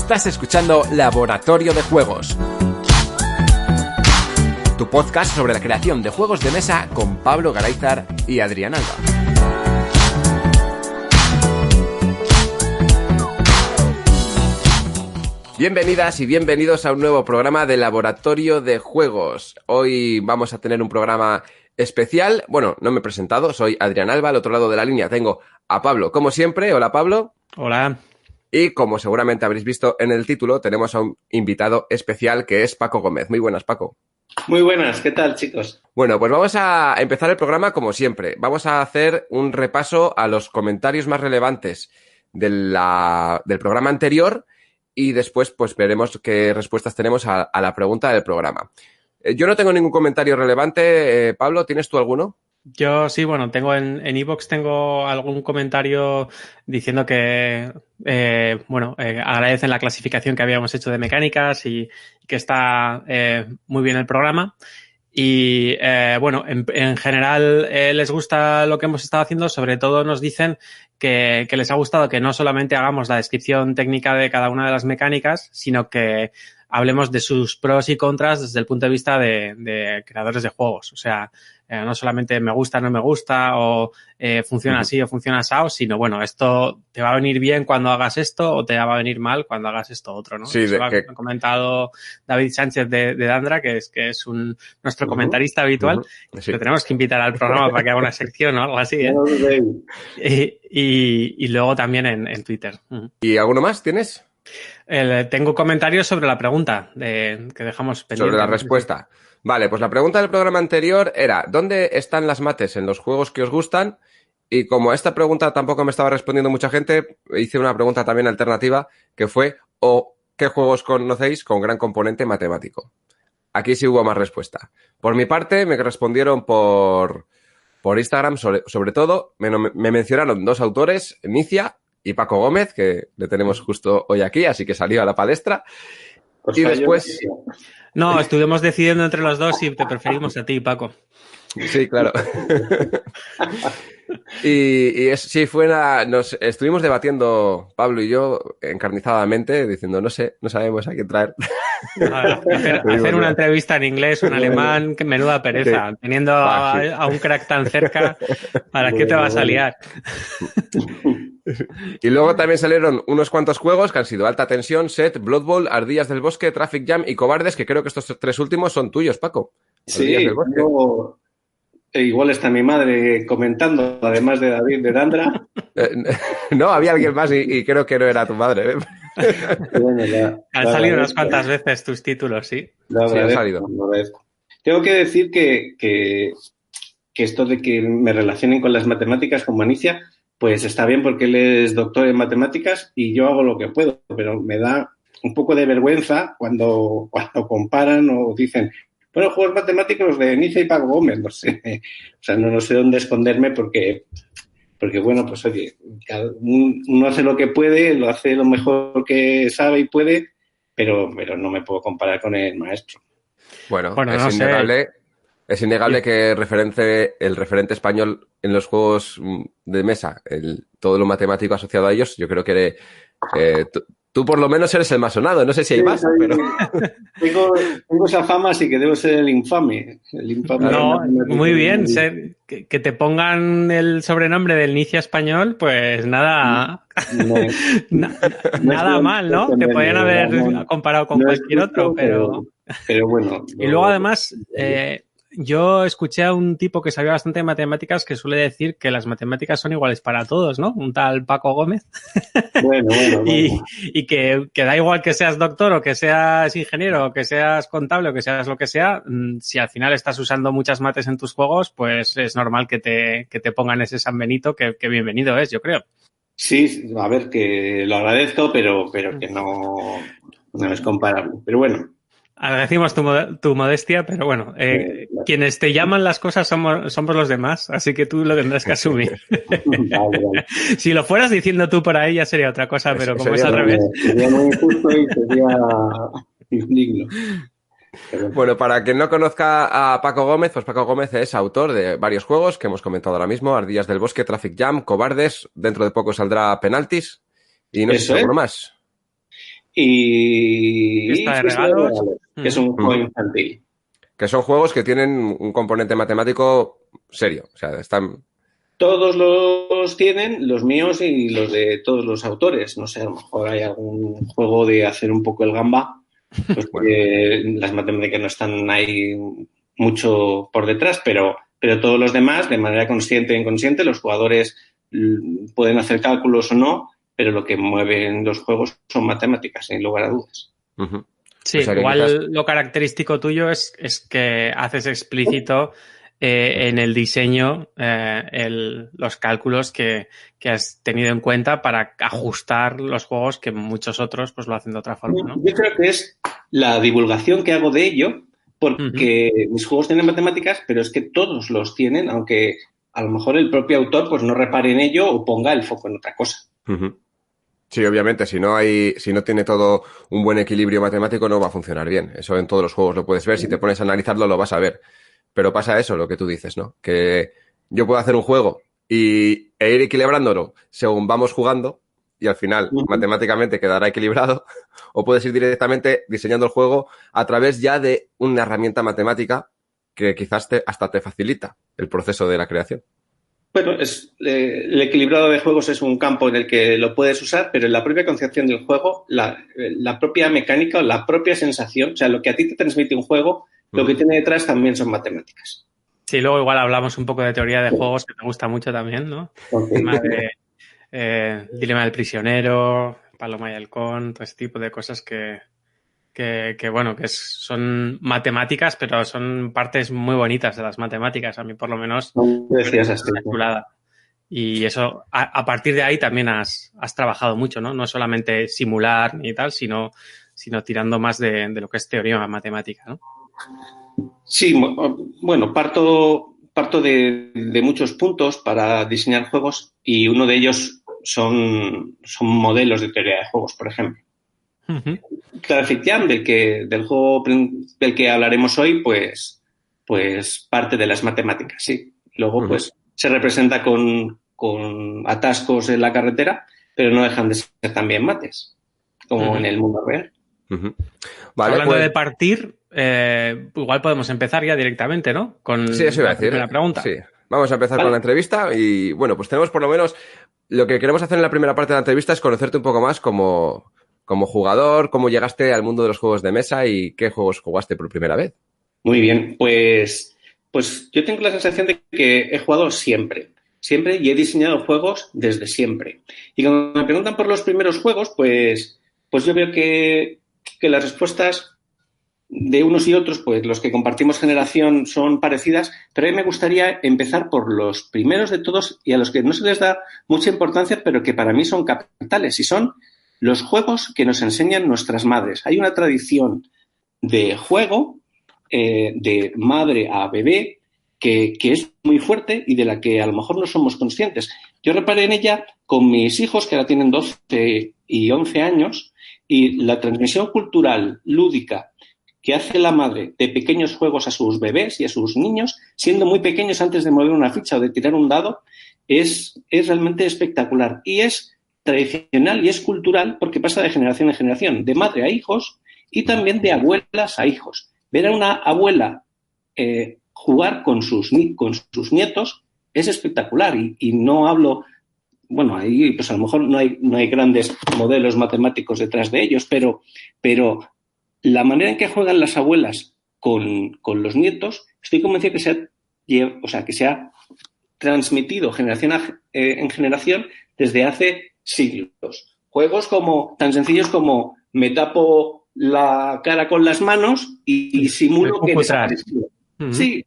Estás escuchando Laboratorio de Juegos, tu podcast sobre la creación de juegos de mesa con Pablo Garayzar y Adrián Alba. Bienvenidas y bienvenidos a un nuevo programa de Laboratorio de Juegos. Hoy vamos a tener un programa especial. Bueno, no me he presentado, soy Adrián Alba. Al otro lado de la línea tengo a Pablo, como siempre. Hola, Pablo. Hola. Y como seguramente habréis visto en el título, tenemos a un invitado especial que es Paco Gómez. Muy buenas, Paco. Muy buenas, ¿qué tal, chicos? Bueno, pues vamos a empezar el programa como siempre. Vamos a hacer un repaso a los comentarios más relevantes del programa anterior y después pues veremos qué respuestas tenemos a la pregunta del programa. Yo no tengo ningún comentario relevante. Pablo, ¿tienes tú alguno? Yo sí, bueno, tengo en iVoox tengo algún comentario diciendo que, agradecen la clasificación que habíamos hecho de mecánicas y que está muy bien el programa. Y, en general les gusta lo que hemos estado haciendo. Sobre todo nos dicen que les ha gustado que no solamente hagamos la descripción técnica de cada una de las mecánicas, sino que hablemos de sus pros y contras desde el punto de vista de creadores de juegos. O sea, no solamente me gusta, no me gusta, o funciona así o funciona así, sino bueno, esto te va a venir bien cuando hagas esto o te va a venir mal cuando hagas esto otro, ¿no? Sí, Eso lo ha comentado David Sánchez de Dandra, que es nuestro comentarista habitual. Sí. Lo tenemos que invitar al programa para que haga una sección o algo así, ¿eh? Y luego también en Twitter. ¿Y alguno más tienes? Tengo comentarios sobre la pregunta que dejamos pendiente. Sobre la respuesta. Vale, pues la pregunta del programa anterior era ¿dónde están las mates en los juegos que os gustan? Y como esta pregunta tampoco me estaba respondiendo mucha gente, hice una pregunta también alternativa que fue ¿qué juegos conocéis con gran componente matemático? Aquí sí hubo más respuesta. Por mi parte me respondieron por Instagram sobre todo, me mencionaron dos autores, Nicia y Paco Gómez, que le tenemos justo hoy aquí, así que salió a la palestra. Pues y después... No, estuvimos decidiendo entre los dos y te preferimos a ti, Paco. Sí, claro. Sí, nos estuvimos debatiendo, Pablo y yo, encarnizadamente, diciendo, no sabemos a quién traer. Hacer una entrevista en inglés, un alemán, que menuda pereza. Sí. Teniendo a un crack tan cerca, ¿para qué te vas a liar? Y luego también salieron unos cuantos juegos que han sido Alta Tensión, Set, Blood Bowl, Ardillas del Bosque, Traffic Jam y Cobardes, que creo que estos tres últimos son tuyos, Paco. Sí, igual está mi madre comentando, además de David de Dandra. No, había alguien más y creo que no era tu madre. Han salido unas cuantas veces tus títulos, ¿sí? Sí, han salido. Tengo que decir que esto de que me relacionen con las matemáticas, con Manicia, pues está bien porque él es doctor en matemáticas y yo hago lo que puedo, pero me da un poco de vergüenza cuando comparan o dicen, bueno, juegos matemáticos de Nicia y Paco Gómez, no sé. O sea, no sé dónde esconderme porque bueno, pues oye, uno hace lo que puede, lo hace lo mejor que sabe y puede, pero no me puedo comparar con el maestro. Bueno, es innegable. Es innegable que el referente español en los juegos de mesa, todo lo matemático asociado a ellos, yo creo que tú por lo menos eres el más sonado. No sé si hay más, pero... Tengo esa fama, así que debo ser el infame. No, muy bien. Que te pongan el sobrenombre del Nicia español, pues nada... nada mal, ¿no? Te podrían haber comparado con cualquier otro, pero bueno. Y luego, además... yo escuché a un tipo que sabía bastante de matemáticas que suele decir que las matemáticas son iguales para todos, ¿no? Un tal Paco Gómez. Bueno. Y que da igual que seas doctor o que seas ingeniero o que seas contable o que seas lo que sea, si al final estás usando muchas mates en tus juegos, pues es normal que te pongan ese San Benito que bienvenido es, yo creo. Sí, a ver, que lo agradezco, pero que no es comparable. Pero bueno. Agradecimos tu modestia, pero bueno, quienes te llaman las cosas somos los demás, así que tú lo tendrás que asumir. Vale. Si lo fueras diciendo tú por ahí ya sería otra cosa, pero como es al revés. Sería muy injusto y sería indigno. Bueno, para quien no conozca a Paco Gómez, pues Paco Gómez es autor de varios juegos que hemos comentado ahora mismo, Ardillas del Bosque, Traffic Jam, Cobardes, dentro de poco saldrá Penaltis y no sé si alguno más. y Fiesta de Fiesta de regalos. Regalos, que es un juego infantil. Que son juegos que tienen un componente matemático serio. O sea, están... Todos los tienen, los míos y los de todos los autores. No sé, a lo mejor hay algún juego de hacer un poco el gamba, pues Bueno. las matemáticas no están ahí mucho por detrás, pero todos los demás, de manera consciente e inconsciente, los jugadores pueden hacer cálculos o no, pero lo que mueven los juegos son matemáticas, sin lugar a dudas. Uh-huh. Sí, O sea que igual quizás... lo característico tuyo es que haces explícito en el diseño los cálculos que has tenido en cuenta para ajustar los juegos que muchos otros pues lo hacen de otra forma, ¿no? Yo creo que es la divulgación que hago de ello, porque mis juegos tienen matemáticas, pero es que todos los tienen, aunque a lo mejor el propio autor pues no repare en ello o ponga el foco en otra cosa. Uh-huh. Sí, obviamente, si no tiene todo un buen equilibrio matemático no va a funcionar bien. Eso en todos los juegos lo puedes ver, si te pones a analizarlo lo vas a ver. Pero pasa eso, lo que tú dices, ¿no? Que yo puedo hacer un juego e ir equilibrándolo según vamos jugando y al final matemáticamente quedará equilibrado, o puedes ir directamente diseñando el juego a través ya de una herramienta matemática que quizás hasta te facilita el proceso de la creación. Bueno, el equilibrado de juegos es un campo en el que lo puedes usar, pero en la propia concepción del juego, la propia mecánica o la propia sensación, o sea, lo que a ti te transmite un juego, lo que tiene detrás también son matemáticas. Sí, luego igual hablamos un poco de teoría de juegos, que me gusta mucho también, ¿no? Okay. El tema de Dilema del prisionero, Paloma y Halcón, todo ese tipo de cosas que bueno, que son matemáticas, pero son partes muy bonitas de las matemáticas. A mí, por lo menos, chulada. Y eso, a partir de ahí también has trabajado mucho, ¿no? No solamente simular ni tal, sino tirando más de lo que es teoría matemática, ¿no? Sí, bueno, parto de muchos puntos para diseñar juegos y uno de ellos son modelos de teoría de juegos, por ejemplo. Clarifican del juego del que hablaremos hoy, pues parte de las matemáticas, sí. Luego, pues, se representa con atascos en la carretera, pero no dejan de ser también mates, como en el mundo real. Vale, hablando pues... de partir, igual podemos empezar ya directamente, ¿no? Con sí, eso iba a decir. La pregunta. Sí. Vamos a empezar con la entrevista y, bueno, pues tenemos por lo menos... Lo que queremos hacer en la primera parte de la entrevista es conocerte un poco más como jugador, cómo llegaste al mundo de los juegos de mesa y qué juegos jugaste por primera vez. Muy bien, pues yo tengo la sensación de que he jugado siempre y he diseñado juegos desde siempre. Y cuando me preguntan por los primeros juegos, pues yo veo que las respuestas de unos y otros, pues los que compartimos generación son parecidas, pero a mí me gustaría empezar por los primeros de todos y a los que no se les da mucha importancia, pero que para mí son capitales y son los juegos que nos enseñan nuestras madres. Hay una tradición de juego de madre a bebé que es muy fuerte y de la que a lo mejor no somos conscientes. Yo reparé en ella con mis hijos, que ahora tienen 12 y 11 años, y la transmisión cultural, lúdica, que hace la madre de pequeños juegos a sus bebés y a sus niños, siendo muy pequeños antes de mover una ficha o de tirar un dado, es realmente espectacular. Y es tradicional y es cultural porque pasa de generación en generación, de madre a hijos y también de abuelas a hijos. Ver a una abuela jugar con sus nietos es espectacular y no hablo... Bueno, ahí pues a lo mejor no hay grandes modelos matemáticos detrás de ellos, pero la manera en que juegan las abuelas con los nietos, estoy convencido que se ha transmitido generación en generación desde hace siglos. Juegos tan sencillos como me tapo la cara con las manos y simulo que desaparezco. Sí.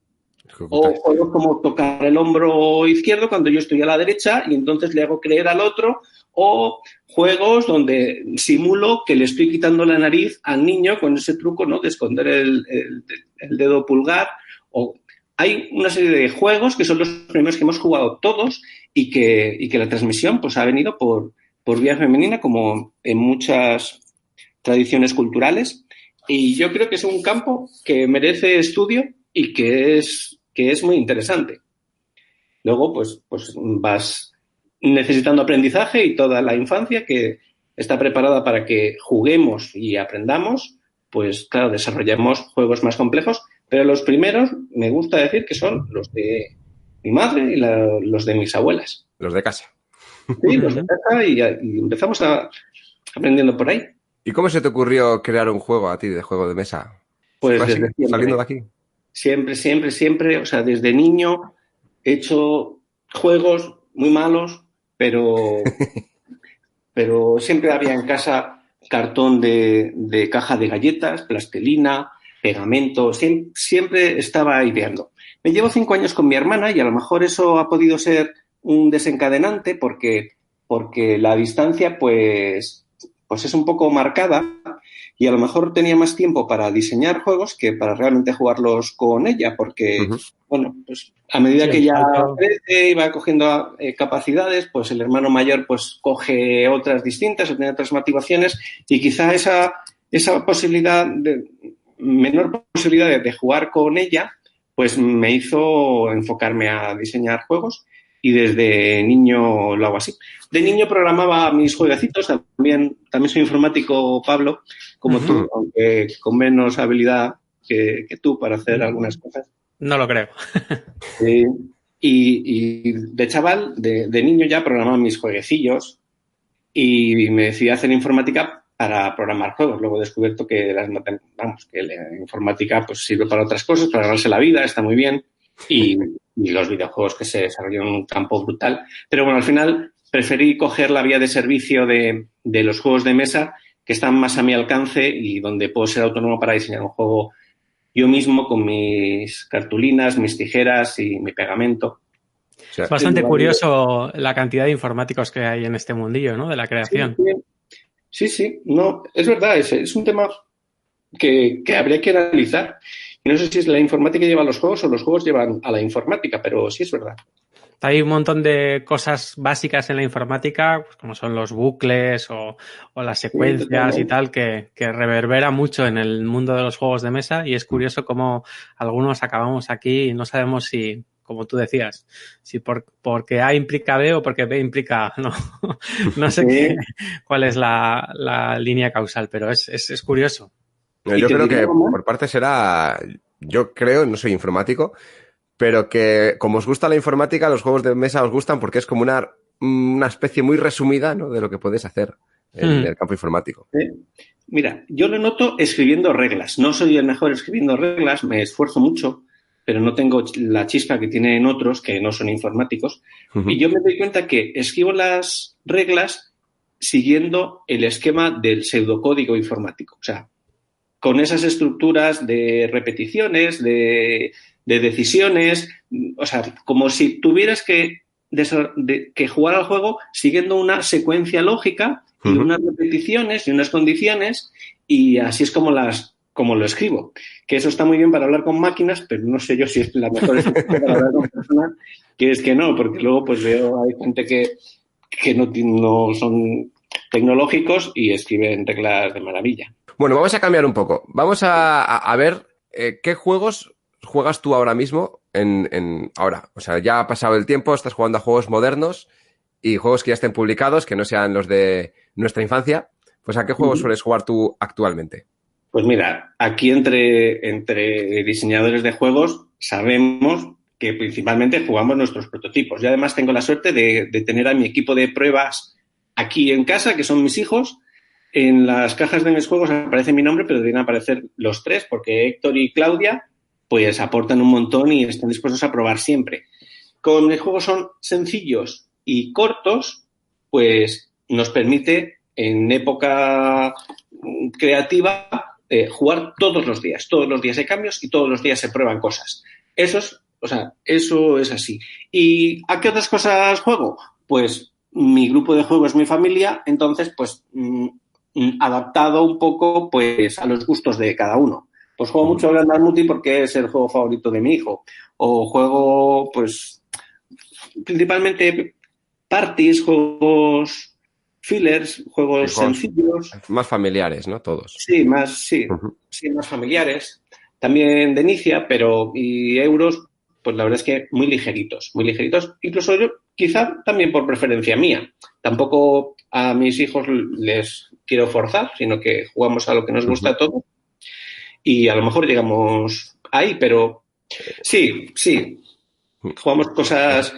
O juegos como tocar el hombro izquierdo cuando yo estoy a la derecha y entonces le hago creer al otro. O juegos donde simulo que le estoy quitando la nariz al niño con ese truco, ¿no?, de esconder el dedo pulgar. O hay una serie de juegos que son los primeros que hemos jugado todos y que la transmisión pues ha venido por vía femenina, como en muchas tradiciones culturales. Y yo creo que es un campo que merece estudio y que es muy interesante. Luego, pues vas necesitando aprendizaje y toda la infancia que está preparada para que juguemos y aprendamos, pues claro, desarrollamos juegos más complejos, pero los primeros me gusta decir que son los de mi madre y los de mis abuelas. Los de casa. Sí, los de casa y empezamos aprendiendo por ahí. ¿Y cómo se te ocurrió crear un juego a ti de juego de mesa? Pues ¿Fue así, desde siempre. saliendo de aquí? Siempre, o sea, desde niño he hecho juegos muy malos, pero siempre había en casa cartón de caja de galletas, plastilina, pegamento, siempre estaba ideando. Me llevo 5 años con mi hermana y a lo mejor eso ha podido ser un desencadenante porque la distancia pues es un poco marcada y a lo mejor tenía más tiempo para diseñar juegos que para realmente jugarlos con ella, porque, bueno, pues a medida que ella crece y va cogiendo capacidades, pues el hermano mayor pues coge otras distintas o tiene otras motivaciones y quizá esa posibilidad menor posibilidad de jugar con ella, pues me hizo enfocarme a diseñar juegos y desde niño lo hago así. De niño programaba mis jueguecitos, también soy informático, Pablo, como tú, aunque con menos habilidad que tú para hacer algunas cosas. No lo creo. Y de chaval, de niño ya programaba mis jueguecillos y me decidí a hacer informática para programar juegos. Luego he descubierto que que la informática pues sirve para otras cosas, para ganarse la vida, está muy bien. Y los videojuegos que se desarrollan en un campo brutal. Pero bueno, al final preferí coger la vía de servicio de los juegos de mesa que están más a mi alcance y donde puedo ser autónomo para diseñar un juego yo mismo con mis cartulinas, mis tijeras y mi pegamento. Es bastante curioso la cantidad de informáticos que hay en este mundillo, ¿no? De la creación. Sí. No, es verdad, es un tema que habría que analizar. Y no sé si es la informática que lleva a los juegos o los juegos llevan a la informática, pero sí es verdad. Hay un montón de cosas básicas en la informática, pues como son los bucles o las secuencias y tal, que reverbera mucho en el mundo de los juegos de mesa y es curioso cómo algunos acabamos aquí y no sabemos si, como tú decías, si porque A implica B o porque B implica A. No sé cuál es la línea causal, pero es curioso. Yo creo que por parte será, no soy informático, pero que como os gusta la informática, los juegos de mesa os gustan porque es como una especie muy resumida, ¿no?, de lo que puedes hacer en el campo informático. Mira, yo lo noto escribiendo reglas. No soy el mejor escribiendo reglas, me esfuerzo mucho, pero no tengo la chispa que tienen otros que no son informáticos. Y yo me doy cuenta que escribo las reglas siguiendo el esquema del pseudocódigo informático. O sea, con esas estructuras de repeticiones, de decisiones, o sea, como si tuvieras que jugar al juego siguiendo una secuencia lógica y unas repeticiones y unas condiciones y así es como lo escribo. Que eso está muy bien para hablar con máquinas, pero no sé yo si es la mejor estructura para hablar con personas, que es que no, porque luego pues veo hay gente que no son tecnológicos y escriben reglas de maravilla. Bueno, vamos a cambiar un poco. Vamos a ver qué juegos juegas tú ahora mismo ahora. O sea, ya ha pasado el tiempo, estás jugando a juegos modernos y juegos que ya estén publicados, que no sean los de nuestra infancia. Pues ¿a qué juegos sueles jugar tú actualmente? Pues mira, aquí entre diseñadores de juegos sabemos que principalmente jugamos nuestros prototipos. Yo además tengo la suerte de tener a mi equipo de pruebas aquí en casa, que son mis hijos. En las cajas de mis juegos aparece mi nombre, pero deberían aparecer los 3, porque Héctor y Claudia pues aportan un montón y están dispuestos a probar siempre. Como mis juegos son sencillos y cortos, pues nos permite en época creativa jugar todos los días. Todos los días hay cambios y todos los días se prueban cosas. Eso es así. ¿Y a qué otras cosas juego? Pues mi grupo de juego es mi familia, entonces pues adaptado un poco pues a los gustos de cada uno. Pues juego mucho al Grand Multi porque es el juego favorito de mi hijo. O juego pues principalmente parties, juegos fillers, juegos sencillos. Más familiares, ¿no? Todos. Sí, más familiares. También de inicia, y euros, pues la verdad es que muy ligeritos. Incluso yo, quizá también por preferencia mía. Tampoco a mis hijos les quiero forzar, sino que jugamos a lo que nos gusta a todos y a lo mejor llegamos ahí, pero sí, jugamos cosas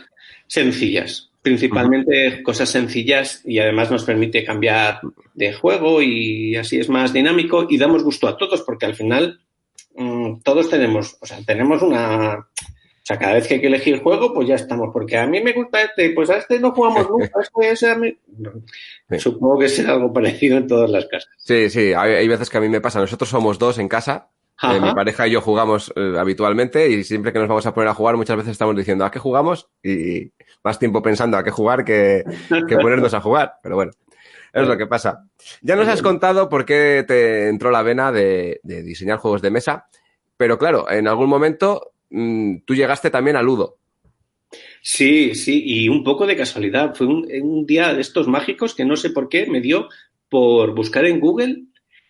sencillas, principalmente cosas sencillas y además nos permite cambiar de juego y así es más dinámico y damos gusto a todos porque al final todos tenemos una... O sea, cada vez que hay que elegir juego, pues ya estamos. Porque a mí me gusta pues a este no jugamos nunca. Sí. Supongo que será algo parecido en todas las casas. Sí, hay veces que a mí me pasa. Nosotros somos dos en casa. Mi pareja y yo jugamos habitualmente y siempre que nos vamos a poner a jugar muchas veces estamos diciendo ¿a qué jugamos? Y más tiempo pensando a qué jugar que ponernos a jugar. Pero bueno, es lo que pasa. Ya nos has contado por qué te entró la vena de diseñar juegos de mesa. Pero claro, en algún momento... tú llegaste también a Ludo. Sí, y un poco de casualidad. Fue un día de estos mágicos que no sé por qué me dio por buscar en Google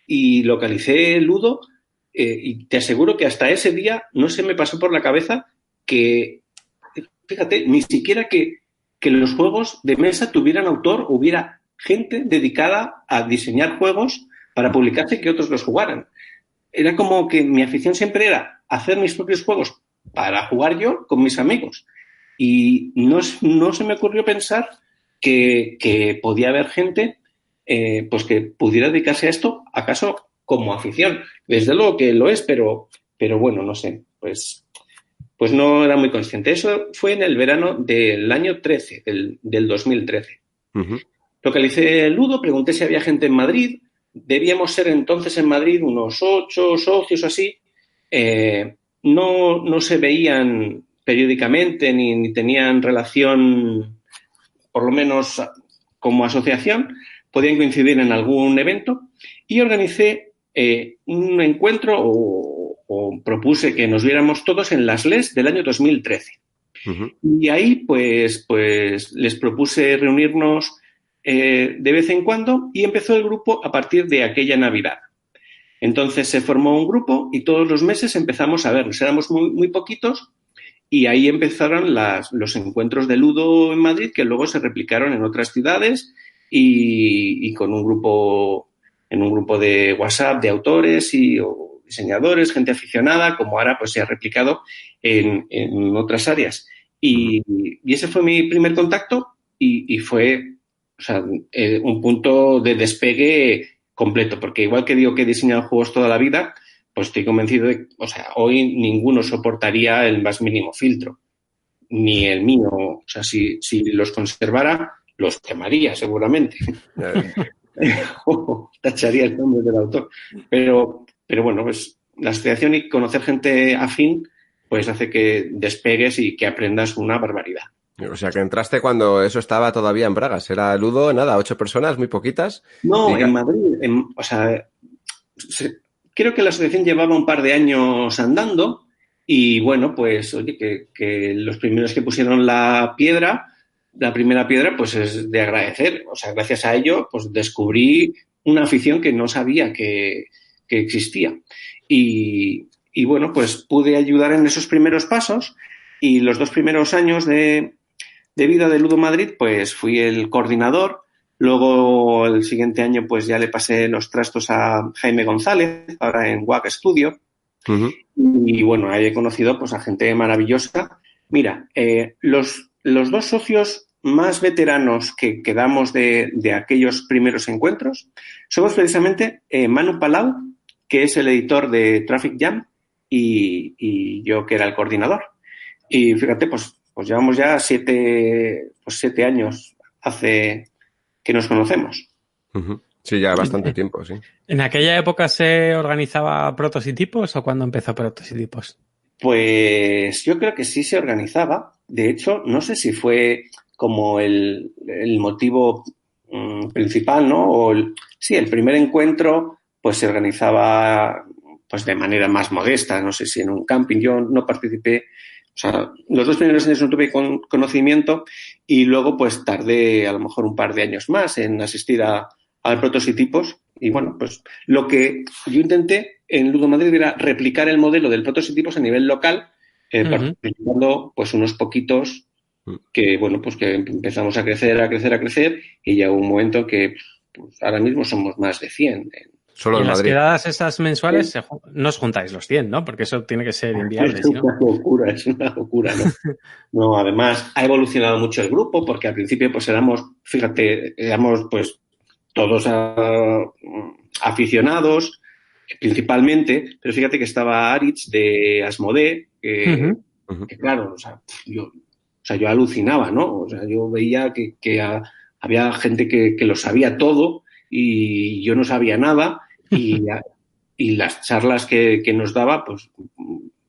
y localicé Ludo y te aseguro que hasta ese día no se me pasó por la cabeza que, fíjate, ni siquiera que los juegos de mesa tuvieran autor, hubiera gente dedicada a diseñar juegos para publicarse y que otros los jugaran. Era como que mi afición siempre era hacer mis propios juegos para jugar yo con mis amigos. Y no se me ocurrió pensar que podía haber gente pues que pudiera dedicarse a esto, acaso como afición. Desde luego que lo es, pero bueno, no sé, pues no era muy consciente. Eso fue en el verano del año 13, del 2013. Uh-huh. Localicé el Ludo, pregunté si había gente en Madrid. Debíamos ser entonces en Madrid unos 8 socios así. No se veían periódicamente ni tenían relación, por lo menos como asociación, podían coincidir en algún evento y organicé un encuentro o propuse que nos viéramos todos en las LES del año 2013. Uh-huh. Y ahí pues les propuse reunirnos de vez en cuando y empezó el grupo a partir de aquella Navidad. Entonces se formó un grupo y todos los meses empezamos a vernos. Éramos muy, muy poquitos y ahí empezaron los encuentros de Ludo en Madrid que luego se replicaron en otras ciudades y con un grupo de WhatsApp de autores o diseñadores, gente aficionada, como ahora pues se ha replicado en otras áreas. Y ese fue mi primer contacto y fue un punto de despegue completo, porque igual que digo que he diseñado juegos toda la vida, pues estoy convencido de que, hoy ninguno soportaría el más mínimo filtro, ni el mío. O sea, si los conservara, los quemaría seguramente. Tacharía el nombre del autor. Pero bueno, pues la asociación y conocer gente afín, pues hace que despegues y que aprendas una barbaridad. O sea, que entraste cuando eso estaba todavía en Bragas. Era Ludo, 8 personas, muy poquitas. No, en Madrid. Creo que la asociación llevaba un par de años andando y, bueno, pues, oye, que los primeros que pusieron la primera piedra, pues es de agradecer. O sea, gracias a ello, pues descubrí una afición que no sabía que existía. Y, bueno, pues pude ayudar en esos primeros pasos y los 2 primeros años de vida de Ludo Madrid, pues fui el coordinador. Luego, el siguiente año, pues ya le pasé los trastos a Jaime González, ahora en WAC Studio. Uh-huh. Y bueno, ahí he conocido pues a gente maravillosa. Mira, los 2 socios más veteranos que quedamos de aquellos primeros encuentros somos precisamente Manu Palau, que es el editor de Traffic Jam, y yo, que era el coordinador. Y fíjate, pues llevamos ya 7 años hace que nos conocemos. Uh-huh. Sí, ya bastante tiempo, sí. ¿En aquella época se organizaba Protos y Tipos o cuándo empezó Protos y Tipos? Pues yo creo que sí se organizaba. De hecho, no sé si fue como el motivo principal, ¿no? Sí, el primer encuentro pues se organizaba pues de manera más modesta. No sé si en un camping. Yo no participé. O sea, los 2 primeros años no tuve conocimiento y luego pues tardé a lo mejor un par de años más en asistir al Protos y Tipos. Y bueno, pues lo que yo intenté en Ludo Madrid era replicar el modelo del Protos y Tipos a nivel local, participando pues unos poquitos que, bueno, pues que empezamos a crecer y llegó un momento que pues, ahora mismo somos más de 100. Solo y en en las Madrid. quedadas esas mensuales no os juntáis los 100, ¿no? Porque eso tiene que ser inviable, Es ¿sí, no? es una locura, ¿no? No, además ha evolucionado mucho el grupo porque al principio pues éramos pues todos aficionados principalmente, pero fíjate que estaba Aritz de Asmodee, que claro, yo alucinaba, ¿no? O sea, yo veía que había gente que lo sabía todo y yo no sabía nada y las charlas que nos daba, pues,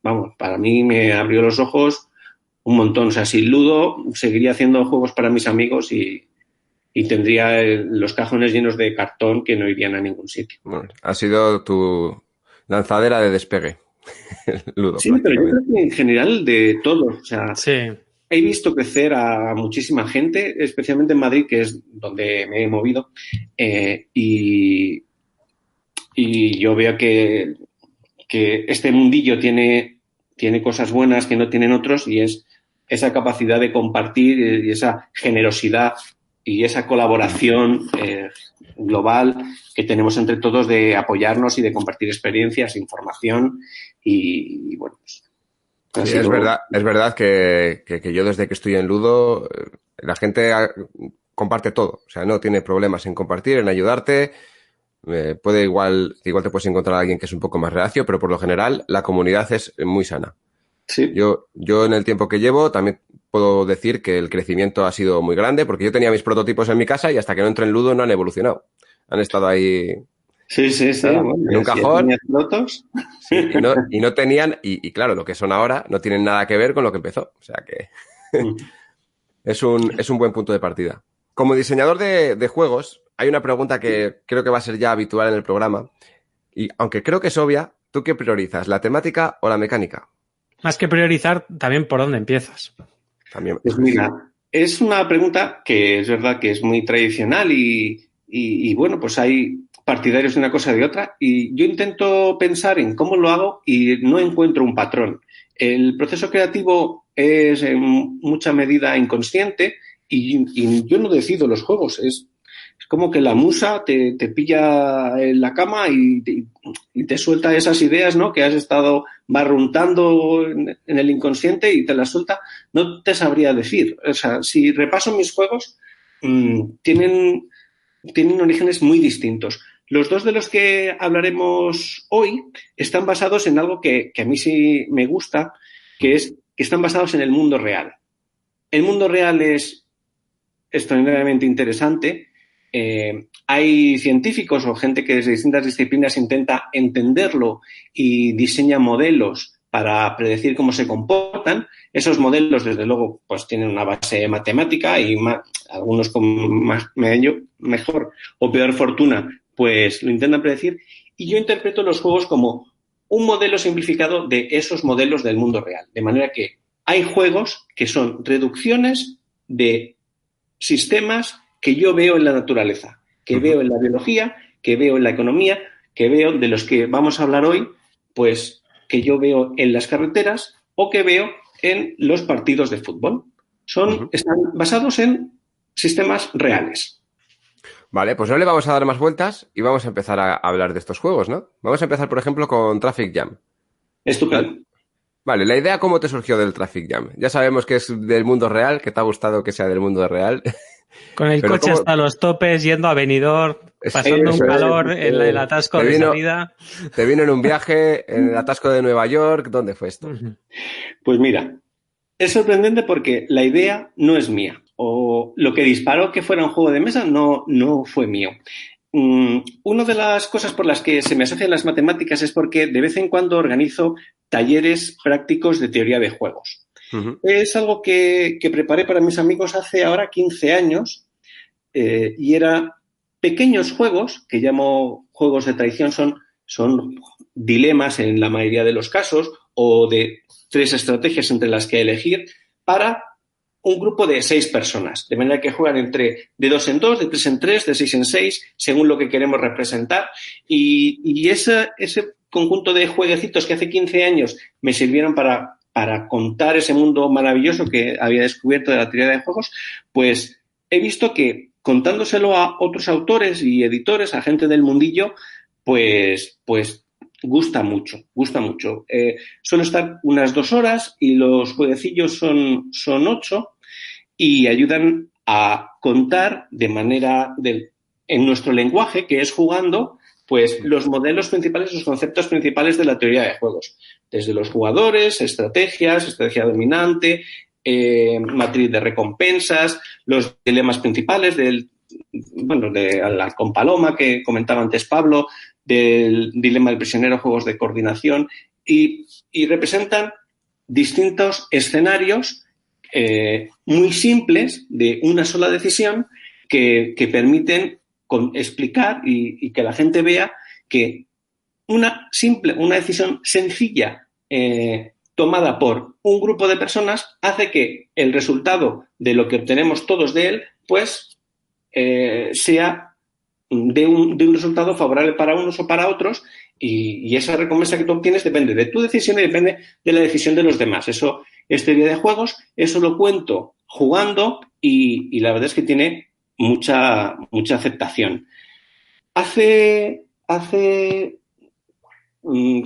vamos, para mí me abrió los ojos un montón. O sea, sin Ludo seguiría haciendo juegos para mis amigos y tendría los cajones llenos de cartón que no irían a ningún sitio. Bueno, ha sido tu lanzadera de despegue, Ludo. Sí, pero yo creo que en general de todos. O sea, sí. He visto crecer a muchísima gente, especialmente en Madrid, que es donde me he movido, y yo veo que este mundillo tiene cosas buenas que no tienen otros y es esa capacidad de compartir y esa generosidad y esa colaboración global que tenemos entre todos de apoyarnos y de compartir experiencias, información y bueno, pues, sí, es verdad que yo desde que estoy en Ludo, la gente comparte todo, o sea, no tiene problemas en compartir, en ayudarte. Igual te puedes encontrar a alguien que es un poco más reacio, pero por lo general la comunidad es muy sana. Sí. Yo en el tiempo que llevo también puedo decir que el crecimiento ha sido muy grande porque yo tenía mis prototipos en mi casa y hasta que no entré en Ludo no han evolucionado. Han estado ahí. Sí. Bueno, en un cajón. Sí, y no tenían, y claro, lo que son ahora no tienen nada que ver con lo que empezó. O sea que es un buen punto de partida. Como diseñador de juegos, hay una pregunta que creo que va a ser ya habitual en el programa. Y aunque creo que es obvia, ¿tú qué priorizas, la temática o la mecánica? Más que priorizar, también por dónde empiezas. También. Pues mira, es una pregunta que es verdad que es muy tradicional y bueno, pues hay partidarios de una cosa y de otra y yo intento pensar en cómo lo hago y no encuentro un patrón. El proceso creativo es en mucha medida inconsciente y yo no decido los juegos, es como que la musa te pilla en la cama y te suelta esas ideas, ¿no? Que has estado barruntando en el inconsciente y te las suelta. No te sabría decir. O sea, si repaso mis juegos, tienen orígenes muy distintos. Los dos de los que hablaremos hoy están basados en algo que a mí sí me gusta, que es que están basados en el mundo real. El mundo real es extraordinariamente interesante. Hay científicos o gente que desde distintas disciplinas intenta entenderlo y diseña modelos para predecir cómo se comportan. Esos modelos, desde luego, pues tienen una base matemática y algunos con mejor o peor fortuna, pues lo intentan predecir. Y yo interpreto los juegos como un modelo simplificado de esos modelos del mundo real. De manera que hay juegos que son reducciones de sistemas que yo veo en la naturaleza, que veo en la biología, que veo en la economía, que veo de los que vamos a hablar hoy, pues que yo veo en las carreteras o que veo en los partidos de fútbol. Están basados en sistemas reales. Vale, pues no le vamos a dar más vueltas y vamos a empezar a hablar de estos juegos, ¿no? Vamos a empezar, por ejemplo, con Traffic Jam. Estupendo. Vale, la idea, ¿cómo te surgió del Traffic Jam? Ya sabemos que es del mundo real, que te ha gustado que sea del mundo real. Con el coche hasta los topes, yendo a Benidorm, pasando un calor en el atasco de salida. Te vino en un viaje, en el atasco de Nueva York. ¿Dónde fue esto? Pues mira, es sorprendente porque la idea no es mía. O lo que disparó que fuera un juego de mesa no fue mío. Una de las cosas por las que se me asocian las matemáticas es porque de vez en cuando organizo talleres prácticos de teoría de juegos. Es algo que preparé para mis amigos hace ahora 15 años y era pequeños juegos, que llamo juegos de traición, son dilemas en la mayoría de los casos o de 3 estrategias entre las que elegir para un grupo de 6 personas, de manera que juegan de 2 en 2, de 3 en 3, de 6 en 6, según lo que queremos representar y ese conjunto de jueguecitos que hace 15 años me sirvieron para para contar ese mundo maravilloso que había descubierto de la teoría de juegos, pues he visto que contándoselo a otros autores y editores, a gente del mundillo, pues gusta mucho. Suele estar unas 2 horas y los jueguecillos son 8 y ayudan a contar de manera en nuestro lenguaje, que es jugando, pues los modelos principales, los conceptos principales de la teoría de juegos. Desde los jugadores, estrategias, estrategia dominante, matriz de recompensas, los dilemas principales de con Paloma, que comentaba antes Pablo, del dilema del prisionero, juegos de coordinación, y representan distintos escenarios muy simples de una sola decisión que permiten explicar y que la gente vea que una decisión sencilla tomada por un grupo de personas hace que el resultado de lo que obtenemos todos de él, pues sea de un resultado favorable para unos o para otros, y esa recompensa que tú obtienes depende de tu decisión y depende de la decisión de los demás. Eso es teoría de juegos, eso lo cuento jugando y la verdad es que tiene mucha aceptación. Hace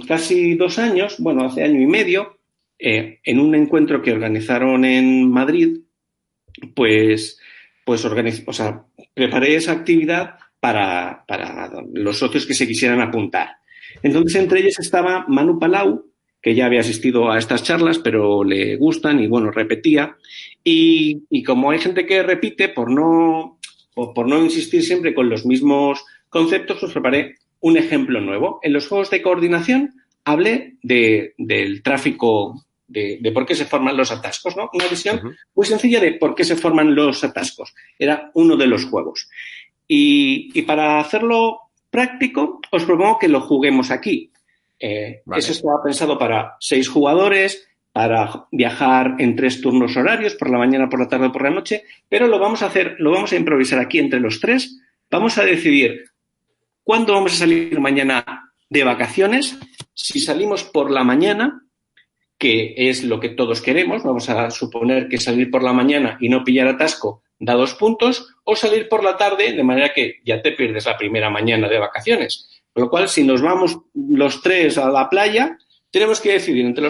casi 2 años, hace año y medio, en un encuentro que organizaron en Madrid, pues preparé esa actividad para los socios que se quisieran apuntar. Entonces, entre ellos estaba Manu Palau, que ya había asistido a estas charlas, pero le gustan y, repetía. Y como hay gente que repite, por no insistir siempre con los mismos conceptos, pues preparé un ejemplo nuevo. En los juegos de coordinación hablé del tráfico, de por qué se forman los atascos, ¿no? Una visión muy sencilla de por qué se forman los atascos. Era uno de los juegos. Y para hacerlo práctico, os propongo que lo juguemos aquí. Vale. Eso estaba pensado para 6 jugadores, para viajar en 3 turnos horarios, por la mañana, por la tarde o por la noche, pero lo vamos a improvisar aquí entre los 3. Vamos a decidir cuándo vamos a salir mañana de vacaciones. Si salimos por la mañana, que es lo que todos queremos, vamos a suponer que salir por la mañana y no pillar atasco da 2 puntos, o salir por la tarde, de manera que ya te pierdes la primera mañana de vacaciones. Con lo cual, si nos vamos los 3 a la playa, tenemos que decidir entre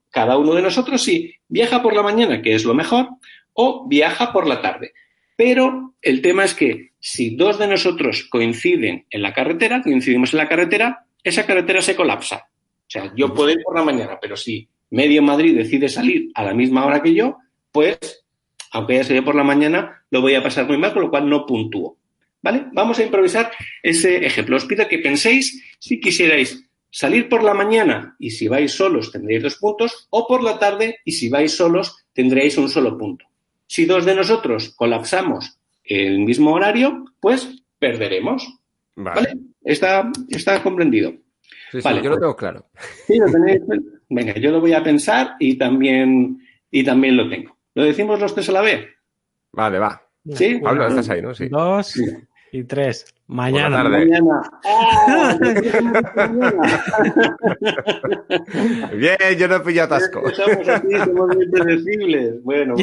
cada uno de nosotros si viaja por la mañana, que es lo mejor, o viaja por la tarde. Pero el tema es que si 2 de nosotros coincidimos en la carretera, esa carretera se colapsa. O sea, yo puedo ir por la mañana, pero si medio Madrid decide salir a la misma hora que yo, pues, aunque haya salido por la mañana, lo voy a pasar muy mal, con lo cual no puntúo. ¿Vale? Vamos a improvisar ese ejemplo. Os pido que penséis si quisierais salir por la mañana y si vais solos tendréis 2 puntos, o por la tarde y si vais solos tendréis un solo punto. Si 2 de nosotros colapsamos el mismo horario, pues perderemos. ¿Vale? ¿Está comprendido? Sí, vale, yo lo tengo claro. Sí, lo tenéis. Venga, yo lo voy a pensar y también lo tengo. ¿Lo decimos los 3 a la vez? Vale, va. ¿Sí? Pablo, estás ahí, ¿no? Sí. 2 y 3. Mañana. Mañana. ¡Oh! Bien, yo no pillo atasco. Estamos aquí, somos muy predecibles. Bueno,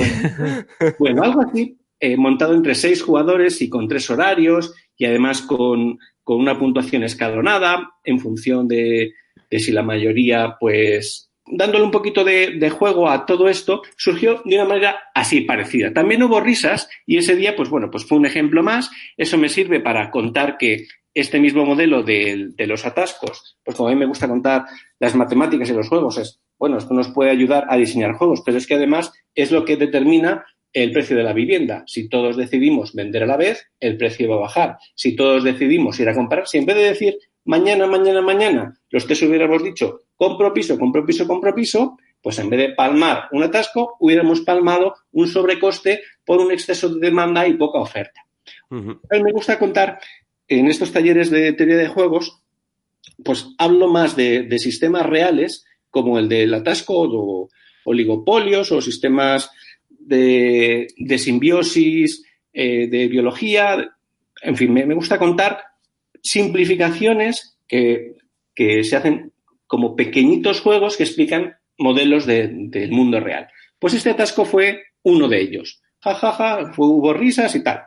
algo así, montado entre 6 jugadores y con 3 horarios y además con una puntuación escalonada en función de si la mayoría, pues, dándole un poquito de juego a todo esto, surgió de una manera así parecida. También hubo risas y ese día, pues fue un ejemplo más. Eso me sirve para contar que este mismo modelo de los atascos, pues como a mí me gusta contar las matemáticas y los juegos, esto nos puede ayudar a diseñar juegos, pero es que además es lo que determina el precio de la vivienda. Si todos decidimos vender a la vez, el precio va a bajar. Si todos decidimos ir a comprar, si en vez de decir mañana, los 3 hubiéramos dicho compro piso, pues en vez de palmar un atasco, hubiéramos palmado un sobrecoste por un exceso de demanda y poca oferta. Uh-huh. A mí me gusta contar en estos talleres de teoría de juegos, pues hablo más de sistemas reales como el del atasco o oligopolios o sistemas de simbiosis, de biología. En fin, me gusta contar simplificaciones que se hacen como pequeñitos juegos que explican modelos del mundo real. Pues este atasco fue uno de ellos. Ja, ja, ja, hubo risas y tal.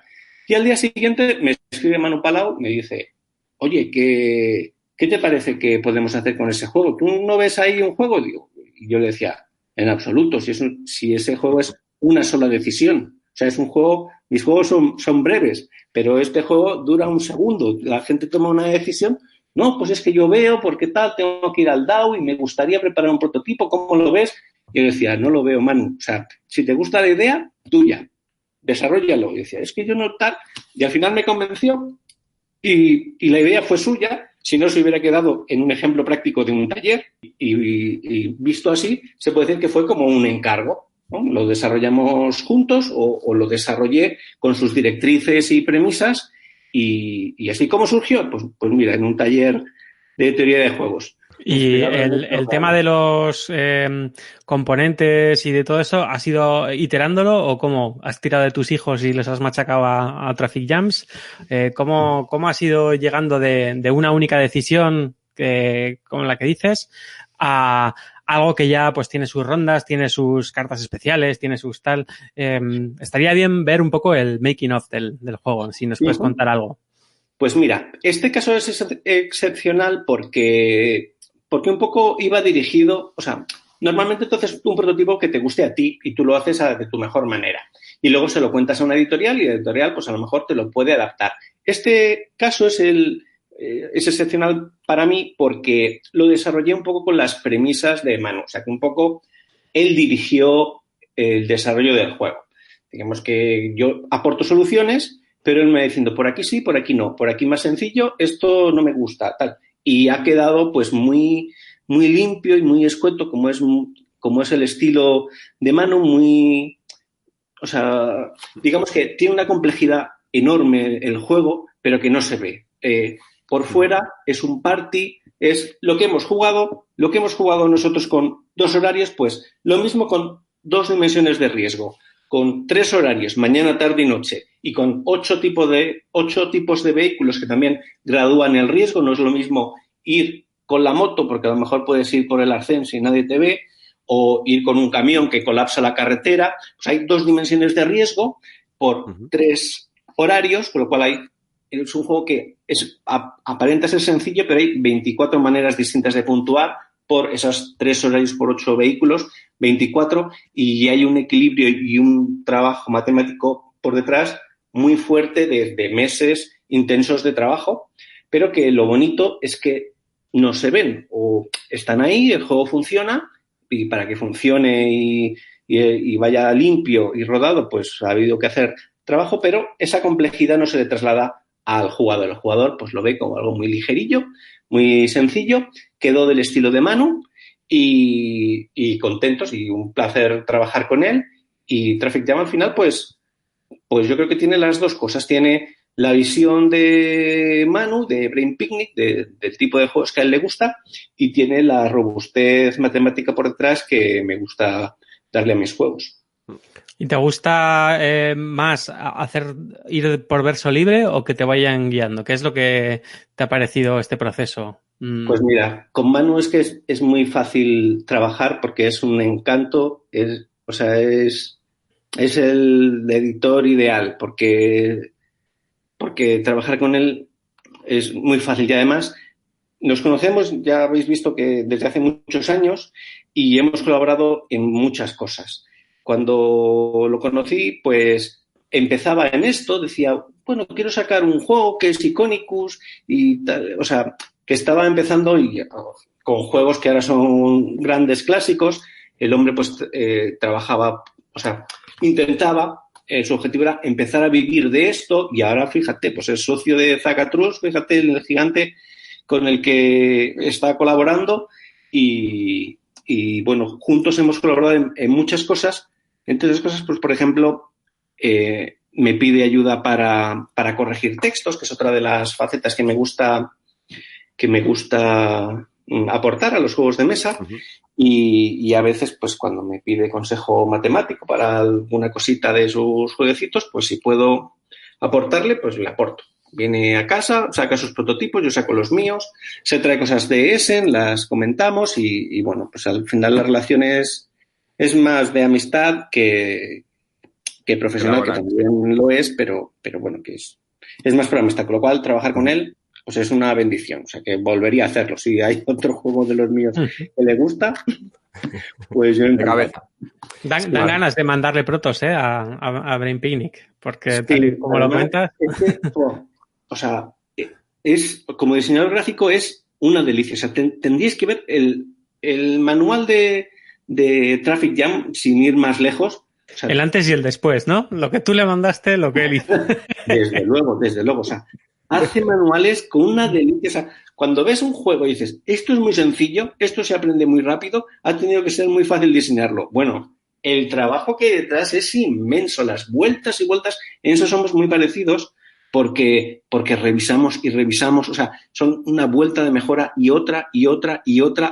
Y al día siguiente me escribe Manu Palau, me dice, oye, ¿qué te parece que podemos hacer con ese juego? ¿Tú no ves ahí un juego? Digo, y yo le decía, en absoluto, si ese juego es una sola decisión. O sea, es un juego, mis juegos son breves, pero este juego dura un segundo. La gente toma una decisión. No, pues es que yo veo, porque tal, tengo que ir al DAO y me gustaría preparar un prototipo, ¿cómo lo ves? Y yo decía, no lo veo, Manu. O sea, si te gusta la idea, tuya, desarróllalo. Y decía, es que yo no tal. Y al final me convenció y la idea fue suya. Si no, se hubiera quedado en un ejemplo práctico de un taller y visto así, se puede decir que fue como un encargo, ¿no? Lo desarrollamos juntos o lo desarrollé con sus directrices y premisas y así como surgió, pues mira, en un taller de teoría de juegos. Y el tema de los componentes y de todo eso, ¿has ido iterándolo o cómo? ¿Has tirado de tus hijos y les has machacado a Traffic Jams? ¿Cómo has ido llegando de una única decisión con la que dices a algo que ya pues tiene sus rondas, tiene sus cartas especiales, tiene sus tal? Estaría bien ver un poco el making of del juego, si nos puedes contar algo. Pues mira, este caso es excepcional porque un poco iba dirigido, o sea, normalmente tú haces un prototipo que te guste a ti y tú lo haces de tu mejor manera. Y luego se lo cuentas a una editorial y la editorial pues a lo mejor te lo puede adaptar. Este caso es excepcional para mí porque lo desarrollé un poco con las premisas de Manu. O sea, que un poco él dirigió el desarrollo del juego. Digamos que yo aporto soluciones, pero él me va diciendo por aquí sí, por aquí no, por aquí más sencillo, esto no me gusta, tal. Y ha quedado pues muy, muy limpio y muy escueto, como es el estilo de Manu, muy, o sea, digamos que tiene una complejidad enorme el juego, pero que no se ve. Por fuera es un party, es lo que hemos jugado nosotros con 2 horarios, pues lo mismo con 2 dimensiones de riesgo, con 3 horarios, mañana, tarde y noche, y con 8 tipos de vehículos que también gradúan el riesgo. No es lo mismo ir con la moto, porque a lo mejor puedes ir por el arcén si nadie te ve, o ir con un camión que colapsa la carretera. Pues hay 2 dimensiones de riesgo por 3 horarios, con lo cual es un juego que aparenta ser sencillo, pero hay 24 maneras distintas de puntuar por esos 3 horarios por 8 vehículos, 24, y hay un equilibrio y un trabajo matemático por detrás muy fuerte de meses intensos de trabajo, pero que lo bonito es que no se ven o están ahí, el juego funciona, y para que funcione y vaya limpio y rodado, pues ha habido que hacer trabajo, pero esa complejidad no se le traslada al jugador. El jugador pues lo ve como algo muy ligerillo, muy sencillo, quedó del estilo de Manu y contentos y un placer trabajar con él. Y Traffic Jam al final pues yo creo que tiene las dos cosas. Tiene la visión de Manu, de Brain Picnic, del tipo de juegos que a él le gusta, y tiene la robustez matemática por detrás que me gusta darle a mis juegos. ¿Y te gusta más ir por verso libre o que te vayan guiando? ¿Qué es lo que te ha parecido este proceso? Pues mira, con Manu es que es muy fácil trabajar porque es un encanto, es el editor ideal porque trabajar con él es muy fácil y además nos conocemos, ya habéis visto que desde hace muchos años y hemos colaborado en muchas cosas. Cuando lo conocí, pues empezaba en esto, decía, bueno, quiero sacar un juego que es Iconicus y tal, o sea, que estaba empezando con juegos que ahora son grandes clásicos. El hombre pues trabajaba, o sea, intentaba, su objetivo era empezar a vivir de esto y ahora, fíjate, pues es socio de Zacatrus, fíjate, el gigante con el que está colaborando y bueno, juntos hemos colaborado en muchas cosas. Entre otras cosas, pues por ejemplo, me pide ayuda para corregir textos, que es otra de las facetas que me gusta aportar a los juegos de mesa. Uh-huh. Y a veces, pues cuando me pide consejo matemático para alguna cosita de sus jueguecitos, pues si puedo aportarle, pues le aporto. Viene a casa, saca sus prototipos, yo saco los míos, se trae cosas de Essen, las comentamos y bueno, pues al final la relación es más de amistad que profesional, que también lo es, pero bueno, que es más por amistad, con lo cual trabajar con él pues es una bendición, o sea que volvería a hacerlo. Si hay otro juego de los míos que le gusta, pues yo encantado. Dan ganas de mandarle protos a Brain Picnic, porque sí, tal y como lo cuentas. O sea, como diseñador gráfico es una delicia. O sea, tendríais que ver el manual de Traffic Jam sin ir más lejos. O sea, el antes y el después, ¿no? Lo que tú le mandaste, lo que él hizo. Desde luego. O sea, hace manuales con una delicia. O sea, cuando ves un juego y dices, esto es muy sencillo, esto se aprende muy rápido, ha tenido que ser muy fácil diseñarlo. Bueno, el trabajo que hay detrás es inmenso, las vueltas y vueltas, en eso somos muy parecidos porque revisamos y revisamos, o sea, son una vuelta de mejora y otra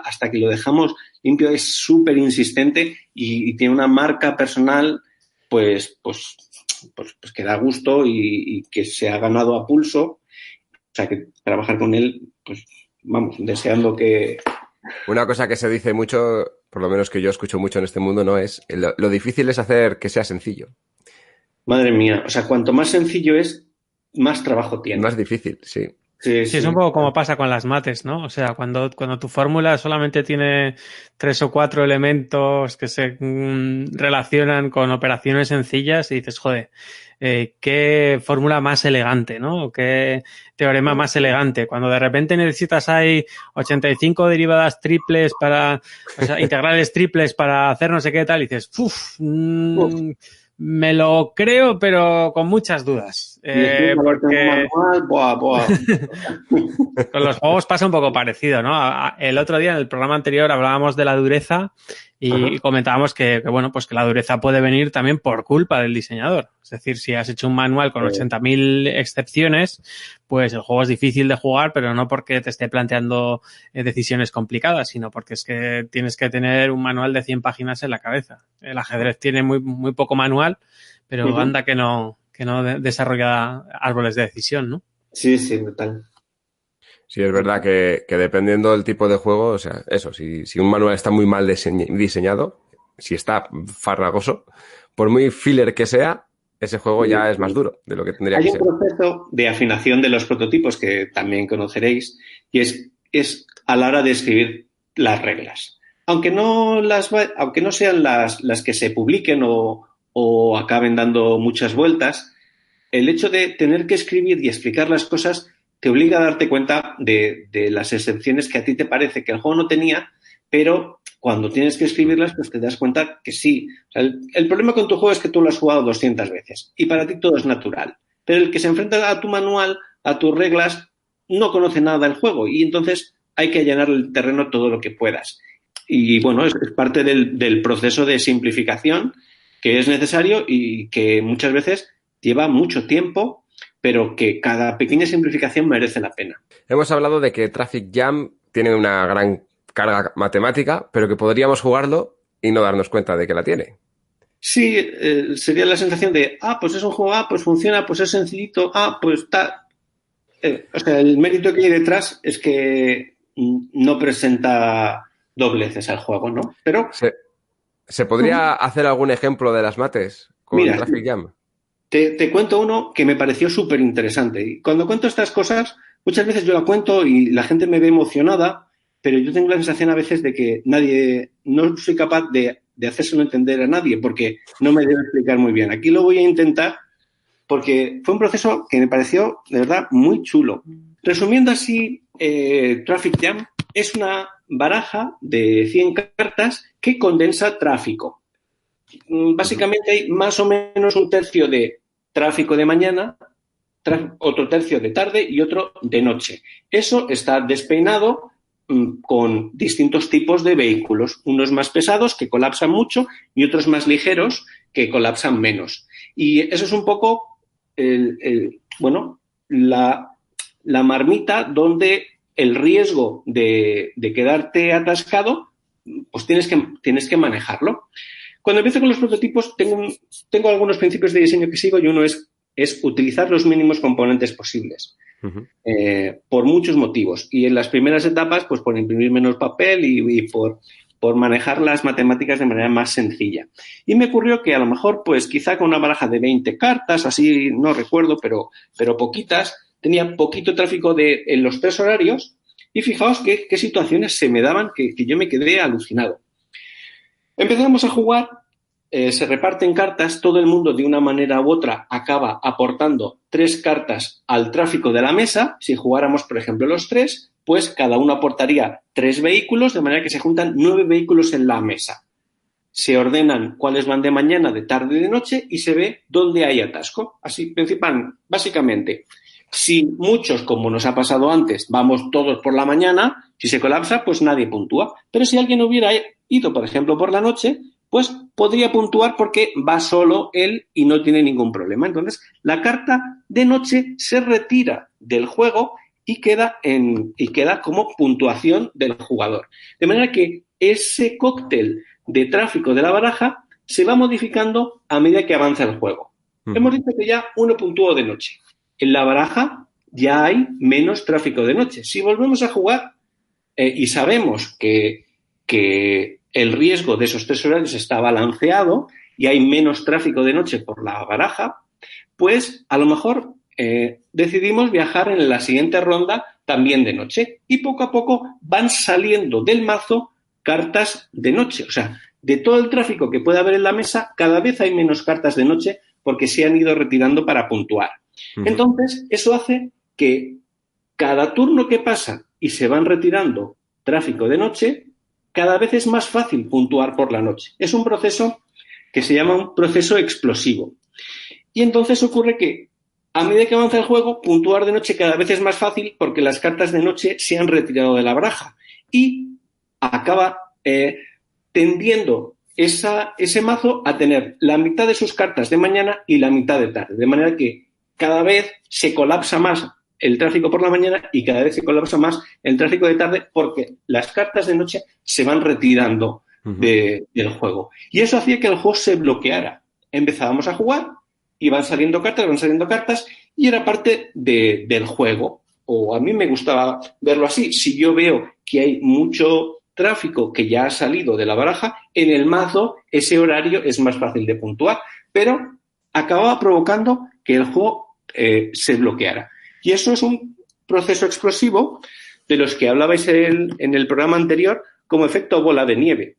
hasta que lo dejamos limpio. Es súper insistente y tiene una marca personal pues que da gusto y que se ha ganado a pulso. O sea, que trabajar con él, pues vamos, deseando que... Una cosa que se dice mucho, por lo menos que yo escucho mucho en este mundo, ¿no? Es lo difícil es hacer que sea sencillo. Madre mía, o sea, cuanto más sencillo es, más trabajo tiene. Más difícil, sí. Sí, es un poco como pasa con las mates, ¿no? O sea, cuando tu fórmula solamente tiene 3 o 4 elementos que se relacionan con operaciones sencillas y dices, joder, qué fórmula más elegante, ¿no? Qué teorema más elegante. Cuando de repente necesitas hay 85 derivadas triples integrales triples para hacer no sé qué tal, y dices, me lo creo, pero con muchas dudas. Porque con los juegos pasa un poco parecido, ¿no? El otro día, en el programa anterior, hablábamos de la dureza y comentábamos que bueno, pues que la dureza puede venir también por culpa del diseñador. Es decir, si has hecho un manual con 80.000 excepciones, pues el juego es difícil de jugar, pero no porque te esté planteando decisiones complicadas, sino porque es que tienes que tener un manual de 100 páginas en la cabeza. El ajedrez tiene muy poco manual, pero anda que no desarrolla árboles de decisión, ¿no? Sí, total. Sí, es verdad que dependiendo del tipo de juego, o sea, eso, si un manual está muy mal diseñado, si está farragoso, por muy filler que sea, ese juego ya es más duro de lo que tendría que ser. Hay un proceso de afinación de los prototipos que también conoceréis y es a la hora de escribir las reglas. Aunque no sean las que se publiquen o acaben dando muchas vueltas, el hecho de tener que escribir y explicar las cosas te obliga a darte cuenta de las excepciones que a ti te parece que el juego no tenía, pero cuando tienes que escribirlas, pues te das cuenta que sí. O sea, el problema con tu juego es que tú lo has jugado 200 veces y para ti todo es natural. Pero el que se enfrenta a tu manual, a tus reglas, no conoce nada del juego y entonces hay que allanar el terreno todo lo que puedas. Y bueno, es parte del proceso de simplificación que es necesario y que muchas veces lleva mucho tiempo, pero que cada pequeña simplificación merece la pena. Hemos hablado de que Traffic Jam tiene una gran carga matemática, pero que podríamos jugarlo y no darnos cuenta de que la tiene. Sí, sería la sensación de, pues es un juego, pues funciona, pues es sencillito, pues está... o sea, el mérito que hay detrás es que no presenta dobleces al juego, ¿no? Pero... ¿Se podría hacer algún ejemplo de las mates con Traffic Jam? Te cuento uno que me pareció súper interesante. Y cuando cuento estas cosas, muchas veces yo la cuento y la gente me ve emocionada, pero yo tengo la sensación a veces de que no soy capaz de hacérselo entender a nadie porque no me debo explicar muy bien. Aquí lo voy a intentar porque fue un proceso que me pareció, de verdad, muy chulo. Resumiendo así, Traffic Jam es una baraja de 100 cartas que condensa tráfico. Básicamente hay más o menos un tercio de tráfico de mañana, otro tercio de tarde y otro de noche. Eso está despeinado con distintos tipos de vehículos, unos más pesados que colapsan mucho y otros más ligeros que colapsan menos. Y eso es un poco la marmita donde el riesgo de quedarte atascado, pues tienes que manejarlo. Cuando empiezo con los prototipos, tengo algunos principios de diseño que sigo y uno es es utilizar los mínimos componentes posibles. Ujú. Por muchos motivos. Y en las primeras etapas, pues por imprimir menos papel y por manejar las matemáticas de manera más sencilla. Y me ocurrió que a lo mejor, pues quizá con una baraja de 20 cartas, así no recuerdo, pero poquitas, tenía poquito tráfico en los 3 horarios. Y fijaos qué situaciones se me daban que yo me quedé alucinado. Empezamos a jugar. Se reparten cartas, todo el mundo de una manera u otra acaba aportando 3 cartas al tráfico de la mesa. Si jugáramos, por ejemplo, los 3, pues cada uno aportaría 3 vehículos, de manera que se juntan 9 vehículos en la mesa. Se ordenan cuáles van de mañana, de tarde y de noche y se ve dónde hay atasco. Así, básicamente, si muchos, como nos ha pasado antes, vamos todos por la mañana, si se colapsa, pues nadie puntúa. Pero si alguien hubiera ido, por ejemplo, por la noche, pues podría puntuar porque va solo él y no tiene ningún problema. Entonces, la carta de noche se retira del juego y queda como puntuación del jugador. De manera que ese cóctel de tráfico de la baraja se va modificando a medida que avanza el juego. Hemos dicho que ya uno puntuó de noche. En la baraja ya hay menos tráfico de noche. Si volvemos a jugar y sabemos que el riesgo de esos 3 horarios está balanceado y hay menos tráfico de noche por la baraja, pues a lo mejor decidimos viajar en la siguiente ronda también de noche y poco a poco van saliendo del mazo cartas de noche. O sea, de todo el tráfico que puede haber en la mesa, cada vez hay menos cartas de noche porque se han ido retirando para puntuar. Entonces, eso hace que cada turno que pasa y se van retirando tráfico de noche, cada vez es más fácil puntuar por la noche. Es un proceso que se llama un proceso explosivo. Y entonces ocurre que a medida que avanza el juego, puntuar de noche cada vez es más fácil porque las cartas de noche se han retirado de la baraja y acaba tendiendo ese mazo a tener la mitad de sus cartas de mañana y la mitad de tarde. De manera que cada vez se colapsa más el tráfico por la mañana y cada vez se colapsa más el tráfico de tarde porque las cartas de noche se van retirando del juego. Y eso hacía que el juego se bloqueara. Empezábamos a jugar y van saliendo cartas y era parte del juego. O a mí me gustaba verlo así. Si yo veo que hay mucho tráfico que ya ha salido de la baraja, en el mazo ese horario es más fácil de puntuar, pero acababa provocando que el juego se bloqueara. Y eso es un proceso explosivo de los que hablabais en el programa anterior como efecto bola de nieve.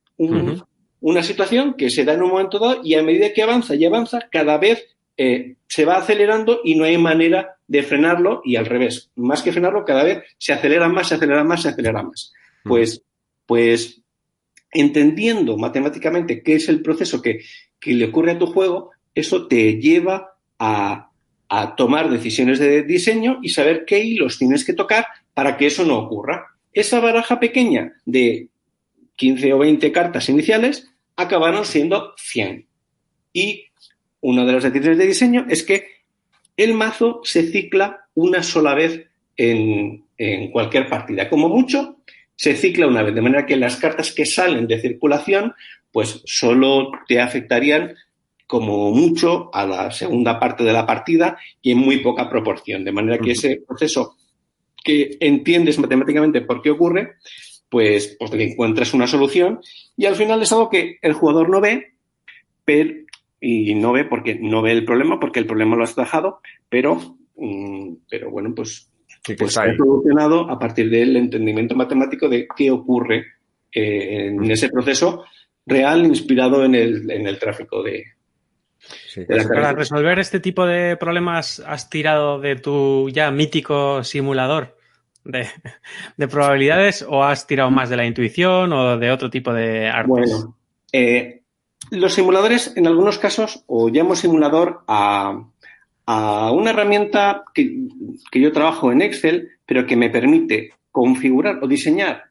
Una situación que se da en un momento dado y a medida que avanza y avanza, cada vez se va acelerando y no hay manera de frenarlo y al revés. Más que frenarlo, cada vez se acelera más. Pues entendiendo matemáticamente qué es el proceso que le ocurre a tu juego, eso te lleva a tomar decisiones de diseño y saber qué hilos tienes que tocar para que eso no ocurra. Esa baraja pequeña de 15 o 20 cartas iniciales acabaron siendo 100. Y una de las decisiones de diseño es que el mazo se cicla una sola vez en cualquier partida. Como mucho, se cicla una vez, de manera que las cartas que salen de circulación pues solo te afectarían como mucho a la segunda parte de la partida y en muy poca proporción. De manera que ese proceso que entiendes matemáticamente por qué ocurre, pues le encuentras una solución y al final es algo que el jugador no ve, y no ve porque no ve el problema, porque el problema lo has dejado, pero bueno, pues se ha solucionado a partir del entendimiento matemático de qué ocurre en ese proceso real inspirado en el tráfico de Para resolver este tipo de problemas, ¿has tirado de tu ya mítico simulador de probabilidades o has tirado más de la intuición o de otro tipo de artes? Bueno, los simuladores, en algunos casos, o llamo simulador a una herramienta que yo trabajo en Excel, pero que me permite configurar o diseñar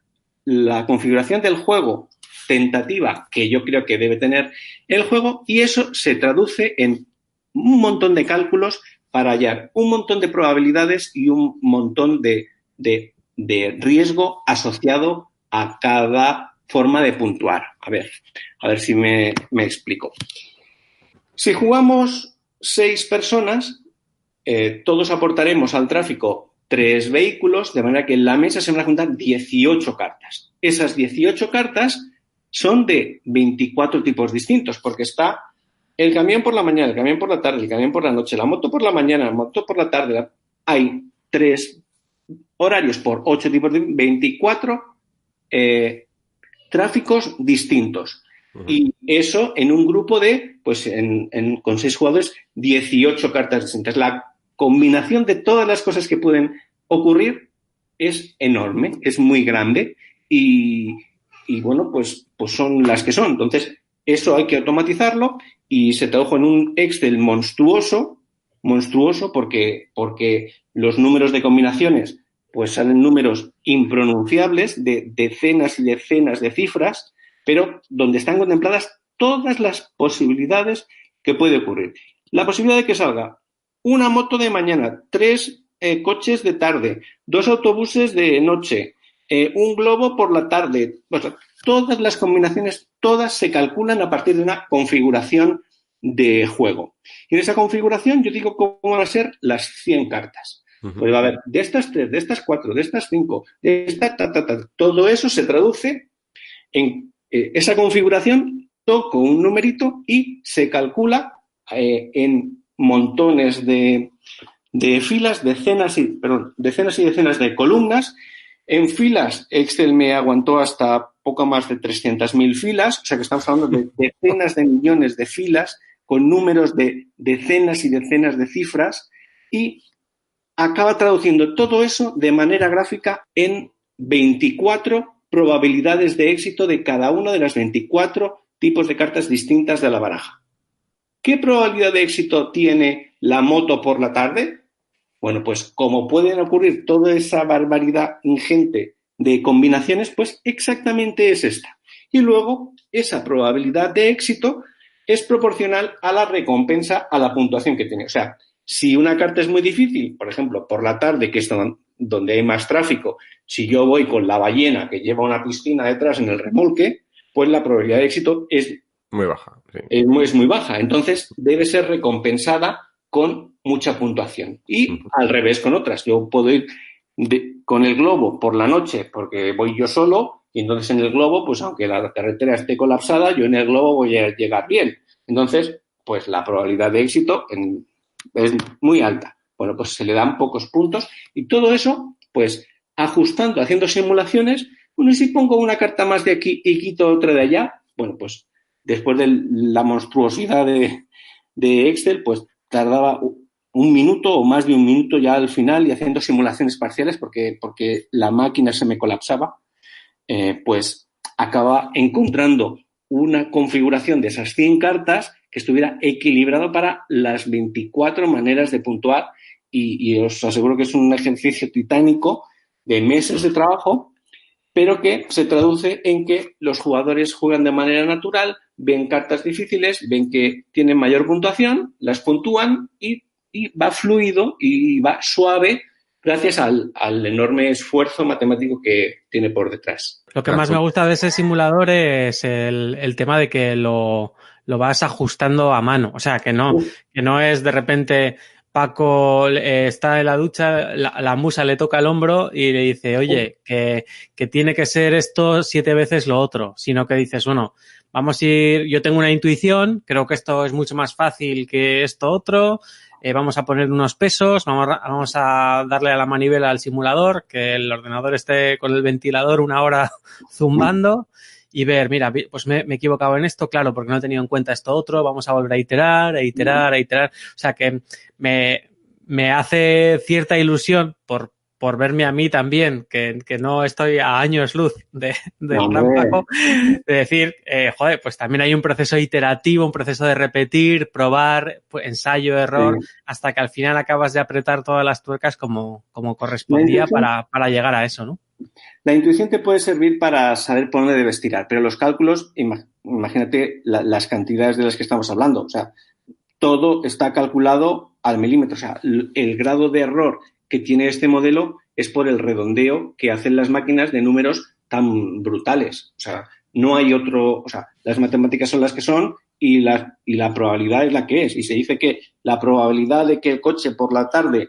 la configuración del juego tentativa que yo creo que debe tener el juego, y eso se traduce en un montón de cálculos para hallar un montón de probabilidades y un montón de riesgo asociado a cada forma de puntuar. A ver si me explico. Si jugamos 6 personas, todos aportaremos al tráfico 3 vehículos, de manera que en la mesa se van a juntar 18 cartas. Esas 18 cartas son de 24 tipos distintos, porque está el camión por la mañana, el camión por la tarde, el camión por la noche, la moto por la mañana, la moto por la tarde. Hay 3 horarios por 8 tipos de 24 tráficos distintos. Y eso en un grupo de, pues con 6 jugadores, 18 cartas distintas. La combinación de todas las cosas que pueden ocurrir es enorme, es muy grande y bueno, pues son las que son. Entonces, eso hay que automatizarlo y se tradujo en un Excel monstruoso porque los números de combinaciones pues salen números impronunciables de decenas y decenas de cifras, pero donde están contempladas todas las posibilidades que puede ocurrir. La posibilidad de que salga una moto de mañana, 3 coches de tarde, 2 autobuses de noche, un globo por la tarde. O sea, todas las combinaciones, todas se calculan a partir de una configuración de juego. Y en esa configuración yo digo cómo van a ser las 100 cartas. Pues va a haber de estas 3, de estas 4, de estas 5, de esta, todo eso se traduce en esa configuración, toco un numerito y se calcula en montones de filas, decenas y decenas de columnas. En filas, Excel me aguantó hasta poco más de 300.000 filas, o sea que estamos hablando de decenas de millones de filas con números de decenas y decenas de cifras y acaba traduciendo todo eso de manera gráfica en 24 probabilidades de éxito de cada una de las 24 tipos de cartas distintas de la baraja. ¿Qué probabilidad de éxito tiene la moto por la tarde? Bueno, pues como pueden ocurrir toda esa barbaridad ingente de combinaciones, pues exactamente es esta. Y luego, esa probabilidad de éxito es proporcional a la recompensa, a la puntuación que tiene. O sea, si una carta es muy difícil, por ejemplo, por la tarde, que es donde hay más tráfico, si yo voy con la ballena que lleva una piscina detrás en el remolque, pues la probabilidad de éxito es muy baja. Sí. Es muy baja. Entonces, debe ser recompensada con mucha puntuación. Y al revés con otras. Yo puedo ir con el globo por la noche porque voy yo solo y entonces en el globo, pues aunque la carretera esté colapsada, yo en el globo voy a llegar bien. Entonces, pues la probabilidad de éxito es muy alta. Bueno, pues se le dan pocos puntos y todo eso, pues ajustando, haciendo simulaciones. Bueno, y si pongo una carta más de aquí y quito otra de allá, bueno, pues después de la monstruosidad de Excel, pues tardaba un minuto o más de un minuto ya al final y haciendo simulaciones parciales porque la máquina se me colapsaba, pues acaba encontrando una configuración de esas 100 cartas que estuviera equilibrado para las 24 maneras de puntuar y os aseguro que es un ejercicio titánico de meses de trabajo, pero que se traduce en que los jugadores juegan de manera natural, ven cartas difíciles, ven que tienen mayor puntuación, las puntúan y va fluido y va suave gracias al enorme esfuerzo matemático que tiene por detrás. Lo que más me gusta de ese simulador es el tema de que lo vas ajustando a mano. O sea, que no es de repente Paco está en la ducha, la musa le toca el hombro y le dice, oye, que tiene que ser esto 7 veces lo otro. Sino que dices, bueno, vamos a ir, yo tengo una intuición, creo que esto es mucho más fácil que esto otro. Vamos a poner unos pesos, vamos a darle a la manivela al simulador, que el ordenador esté con el ventilador 1 hora zumbando y ver, mira, pues me he equivocado en esto, claro, porque no he tenido en cuenta esto otro, vamos a volver a iterar. O sea, que me hace cierta ilusión por verme a mí también, que no estoy a años luz del gran Paco, de decir, joder, pues también hay un proceso iterativo, un proceso de repetir, probar, pues, ensayo, error, hasta que al final acabas de apretar todas las tuercas como correspondía para llegar a eso, ¿no? La intuición te puede servir para saber por dónde debes tirar, pero los cálculos, imagínate las cantidades de las que estamos hablando, o sea, todo está calculado al milímetro, o sea, el grado de error que tiene este modelo es por el redondeo que hacen las máquinas de números tan brutales. O sea, no hay otro... O sea, las matemáticas son las que son y la probabilidad es la que es. Y se dice que la probabilidad de que el coche por la tarde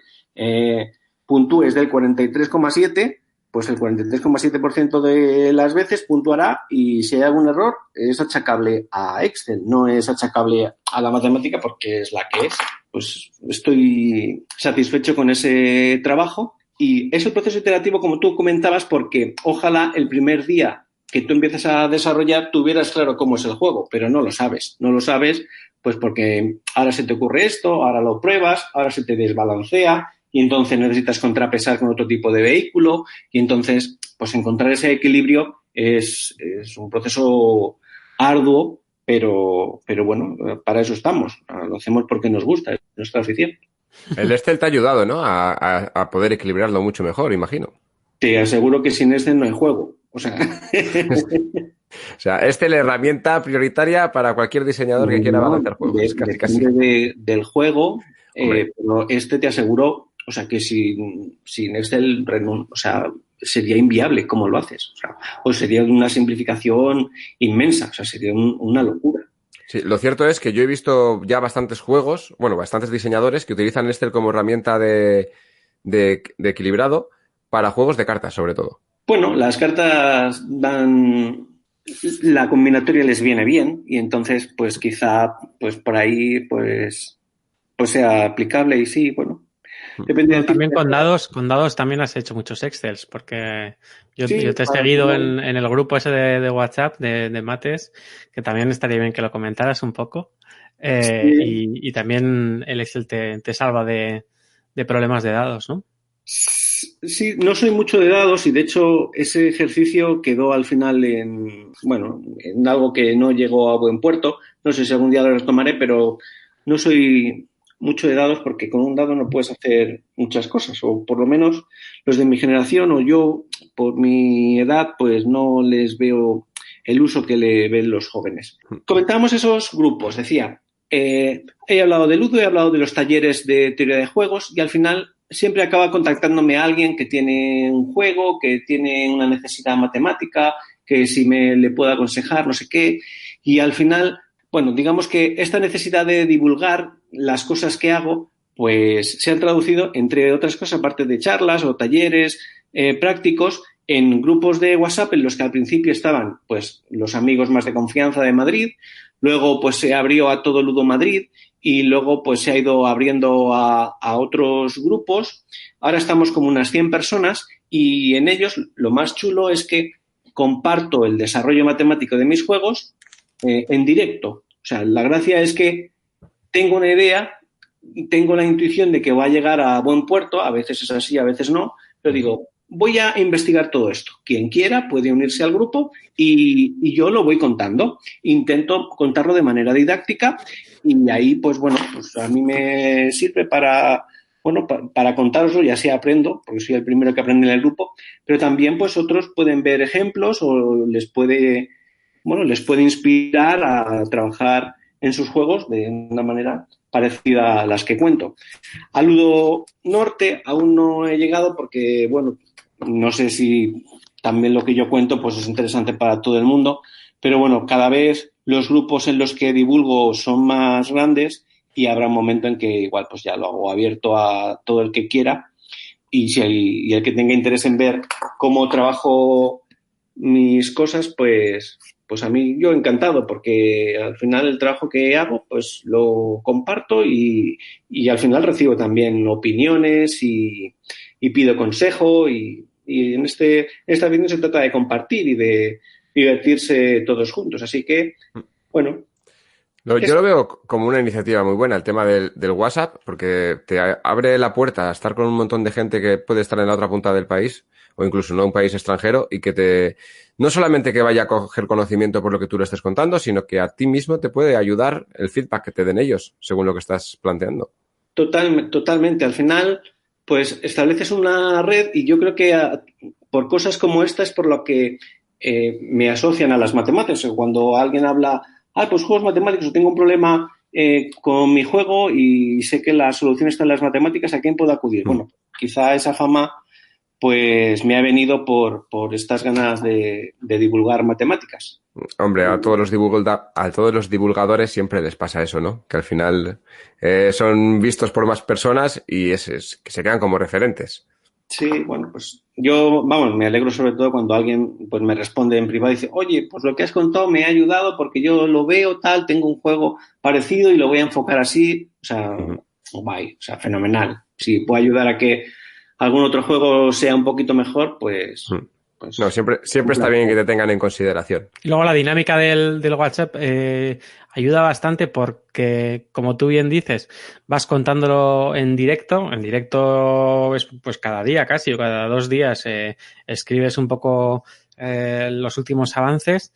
puntúe es del 43,7%, pues el 43,7% de las veces puntuará, y si hay algún error es achacable a Excel, no es achacable a la matemática porque es la que es. Pues estoy satisfecho con ese trabajo y es el proceso iterativo como tú comentabas, porque ojalá el primer día que tú empiezas a desarrollar tuvieras claro cómo es el juego, pero no lo sabes pues porque ahora se te ocurre esto, ahora lo pruebas, ahora se te desbalancea y entonces necesitas contrapesar con otro tipo de vehículo y entonces pues encontrar ese equilibrio es un proceso arduo, pero bueno, para eso estamos, lo hacemos porque nos gusta, es nuestra afición. El Excel te ha ayudado, ¿no? A poder equilibrarlo mucho mejor, imagino. Te aseguro que sin Excel no hay juego. O sea, O sea, Excel es la herramienta prioritaria para cualquier diseñador que quiera no, hacer juegos. Casi. depende del juego, Hombre, pero te aseguro, o sea, que sin Excel o sea, sería inviable cómo lo haces. O sea, o sería una simplificación inmensa, o sea, sería una locura. sí, lo cierto es que yo he visto ya bastantes juegos, bueno, bastantes diseñadores que utilizan Excel como herramienta de equilibrado para juegos de cartas, sobre todo. Bueno, las cartas dan, la combinatoria les viene bien y entonces, pues quizá, pues por ahí, pues sea aplicable y sí, bueno. Depende del tipo También de con dados también has hecho muchos Excels, porque yo sí, te he seguido en el grupo ese de WhatsApp de mates, que también estaría bien que lo comentaras un poco. sí. Y también el Excel te salva de problemas de dados, ¿no? Sí, no soy mucho de dados y de hecho ese ejercicio quedó al final en algo que no llegó a buen puerto. No sé si algún día lo retomaré, pero no soy mucho de dados porque con un dado no puedes hacer muchas cosas, o por lo menos los de mi generación o yo, por mi edad, pues no les veo el uso que le ven los jóvenes. Comentábamos esos grupos, decía, he hablado de Ludo, he hablado de los talleres de teoría de juegos y al final siempre acaba contactándome a alguien que tiene un juego, que tiene una necesidad matemática, que si le puedo aconsejar, no sé qué. Y al final, bueno, digamos que esta necesidad de divulgar las cosas que hago, pues se han traducido, entre otras cosas, aparte de charlas o talleres prácticos, en grupos de WhatsApp en los que al principio estaban pues los amigos más de confianza de Madrid, luego pues se abrió a todo Ludo Madrid y luego pues se ha ido abriendo a otros grupos. Ahora estamos como unas 100 personas y en ellos lo más chulo es que comparto el desarrollo matemático de mis juegos en directo. O sea, la gracia es que tengo una idea, tengo la intuición de que va a llegar a buen puerto, a veces es así, a veces no, pero digo, voy a investigar todo esto. Quien quiera puede unirse al grupo y yo lo voy contando. Intento contarlo de manera didáctica y ahí, pues bueno, pues a mí me sirve para contaroslo y así aprendo, porque soy el primero que aprende en el grupo, pero también pues otros pueden ver ejemplos o les puede inspirar a trabajar en sus juegos de una manera parecida a las que cuento. A Ludo Norte aún no he llegado porque, bueno, no sé si también lo que yo cuento pues es interesante para todo el mundo, pero bueno, cada vez los grupos en los que divulgo son más grandes y habrá un momento en que igual pues ya lo hago abierto a todo el que quiera y el que tenga interés en ver cómo trabajo mis cosas, pues a mí yo encantado, porque al final el trabajo que hago pues lo comparto y al final recibo también opiniones y pido consejo y en esta vida se trata de compartir y de divertirse todos juntos. Así que, bueno. Yo lo veo como una iniciativa muy buena, el tema del WhatsApp, porque te abre la puerta a estar con un montón de gente que puede estar en la otra punta del país, o incluso no un país extranjero, y que no solamente que vaya a coger conocimiento por lo que tú le estés contando, sino que a ti mismo te puede ayudar el feedback que te den ellos, según lo que estás planteando. Totalmente. Al final, pues estableces una red y yo creo que por cosas como esta es por lo que me asocian a las matemáticas. Cuando alguien habla, pues juegos matemáticos, o tengo un problema con mi juego y sé que la solución está en las matemáticas, ¿a quién puedo acudir? Bueno, quizá esa fama pues me ha venido por estas ganas de divulgar matemáticas. Hombre, a todos los divulgadores siempre les pasa eso, ¿no? Que al final son vistos por más personas y que se quedan como referentes. Sí, bueno, pues yo, vamos, me alegro sobre todo cuando alguien pues me responde en privado y dice, oye, pues lo que has contado me ha ayudado porque yo lo veo tal, tengo un juego parecido y lo voy a enfocar así. O sea, guay, o sea, fenomenal. Si puedo ayudar a que algún otro juego sea un poquito mejor, pues... No, siempre está bien que te tengan en consideración. Y luego la dinámica del WhatsApp ayuda bastante porque, como tú bien dices, vas contándolo en directo. En directo, pues cada día casi o cada 2 días escribes un poco los últimos avances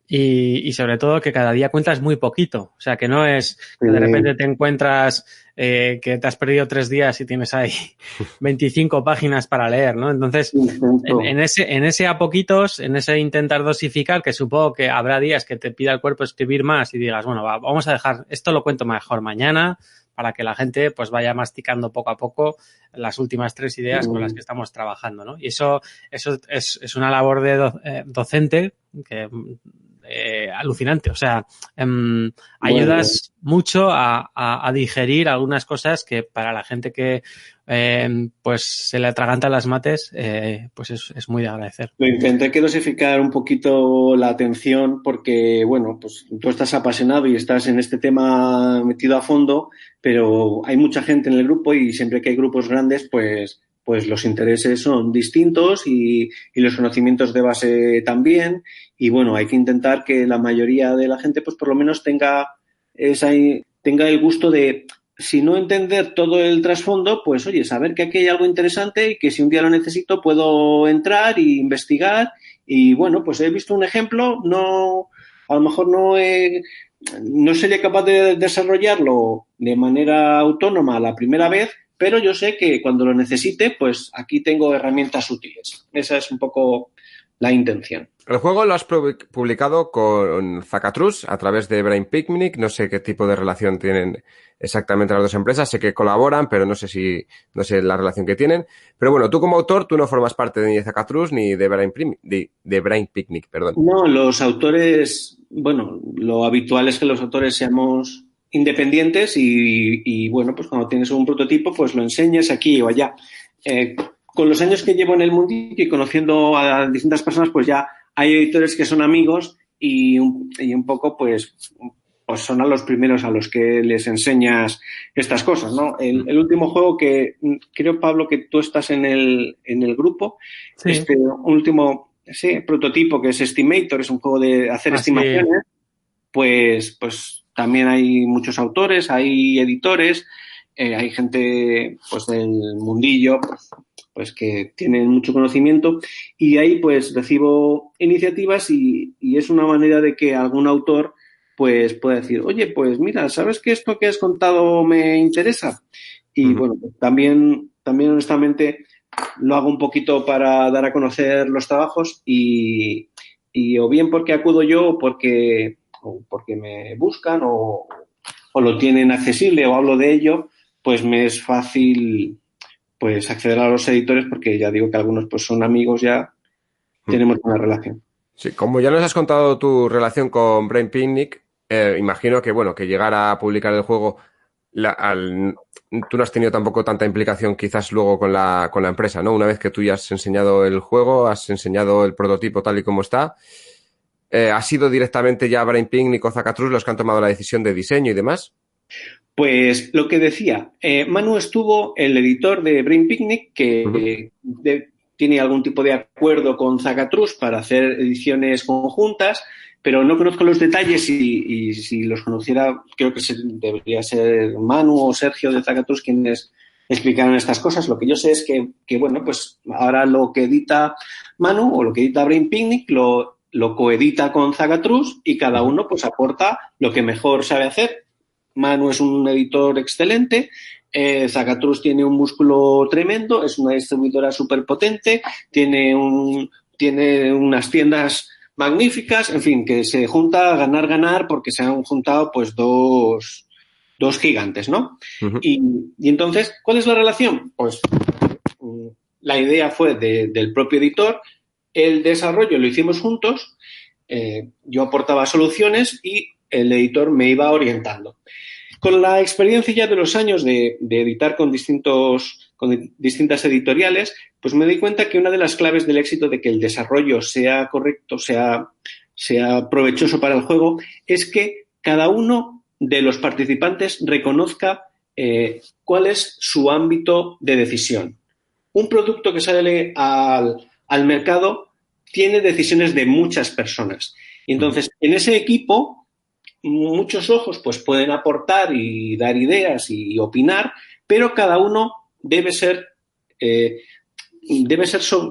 y sobre todo que cada día cuentas muy poquito. O sea, que no es que de repente te encuentras que te has perdido 3 días y tienes ahí 25 páginas para leer, ¿no? Entonces, en ese a poquitos, en ese intentar dosificar, que supongo que habrá días que te pida el cuerpo escribir más y digas, bueno, vamos a dejar, esto lo cuento mejor mañana para que la gente pues vaya masticando poco a poco las últimas 3 ideas con las que estamos trabajando, ¿no? Y eso es una labor de docente que alucinante. O sea, ayudas mucho a digerir algunas cosas que para la gente que pues se le atragantan las mates, pues es muy de agradecer. Lo intenté que dosificar un poquito la atención porque, bueno, pues tú estás apasionado y estás en este tema metido a fondo, pero hay mucha gente en el grupo y siempre que hay grupos grandes, pues los intereses son distintos y los conocimientos de base también. Y bueno, hay que intentar que la mayoría de la gente, pues por lo menos tenga el gusto de, si no entender todo el trasfondo, pues oye, saber que aquí hay algo interesante y que si un día lo necesito puedo entrar e investigar. Y bueno, pues he visto un ejemplo, a lo mejor no sería capaz de desarrollarlo de manera autónoma la primera vez, pero yo sé que cuando lo necesite, pues aquí tengo herramientas útiles. Esa es un poco la intención. El juego lo has publicado con Zacatrus a través de Brain Picnic. No sé qué tipo de relación tienen exactamente las dos empresas. Sé que colaboran, pero no sé la relación que tienen. Pero bueno, tú como autor, tú no formas parte ni de Zacatrus ni de Brain Picnic, perdón. No, los autores, bueno, lo habitual es que los autores seamos independientes y bueno, pues cuando tienes un prototipo, pues lo enseñas aquí o allá. Con los años que llevo en el mundillo y conociendo a distintas personas, pues ya hay editores que son amigos y un poco, pues son a los primeros a los que les enseñas estas cosas, ¿no? El último juego que creo, Pablo, que tú estás en el grupo, sí. último prototipo que es Estimator, es un juego de hacer estimaciones, pues también hay muchos autores, hay editores, hay gente pues del mundillo, pues que tienen mucho conocimiento y ahí pues recibo iniciativas y es una manera de que algún autor pues pueda decir, oye, pues mira, ¿sabes que esto que has contado me interesa? Y bueno, pues también honestamente lo hago un poquito para dar a conocer los trabajos y o bien porque acudo yo o porque me buscan o lo tienen accesible o hablo de ello, pues me es fácil pues acceder a los editores porque ya digo que algunos pues son amigos ya, tenemos una relación. Sí, como ya nos has contado tu relación con Brain Picnic, imagino que bueno, que llegar a publicar el juego, tú no has tenido tampoco tanta implicación quizás luego con la empresa, ¿no? Una vez que tú ya has enseñado el juego, has enseñado el prototipo tal y como está, ¿ha sido directamente ya Brain Picnic o Zacatrus los que han tomado la decisión de diseño y demás? Pues lo que decía, Manu estuvo, el editor de Brain Picnic, que tiene algún tipo de acuerdo con Zacatrus para hacer ediciones conjuntas, pero no conozco los detalles y si los conociera, creo que debería ser Manu o Sergio de Zacatrus quienes explicaran estas cosas. Lo que yo sé es que bueno, pues ahora lo que edita Manu o lo que edita Brain Picnic lo coedita con Zacatrus y cada uno pues aporta lo que mejor sabe hacer. Manu es un editor excelente, Zacatrus tiene un músculo tremendo, es una distribuidora súper potente, tiene unas tiendas magníficas, en fin, que se junta ganar porque se han juntado pues dos gigantes, ¿no? Y entonces, ¿cuál es la relación? Pues la idea fue del propio editor, el desarrollo lo hicimos juntos, yo aportaba soluciones y el editor me iba orientando. Con la experiencia ya de los años de editar con distintas editoriales, pues me di cuenta que una de las claves del éxito de que el desarrollo sea correcto, sea provechoso para el juego, es que cada uno de los participantes reconozca cuál es su ámbito de decisión. Un producto que sale al mercado tiene decisiones de muchas personas. Y entonces, en ese equipo, muchos ojos pues pueden aportar y dar ideas y opinar, pero cada uno debe ser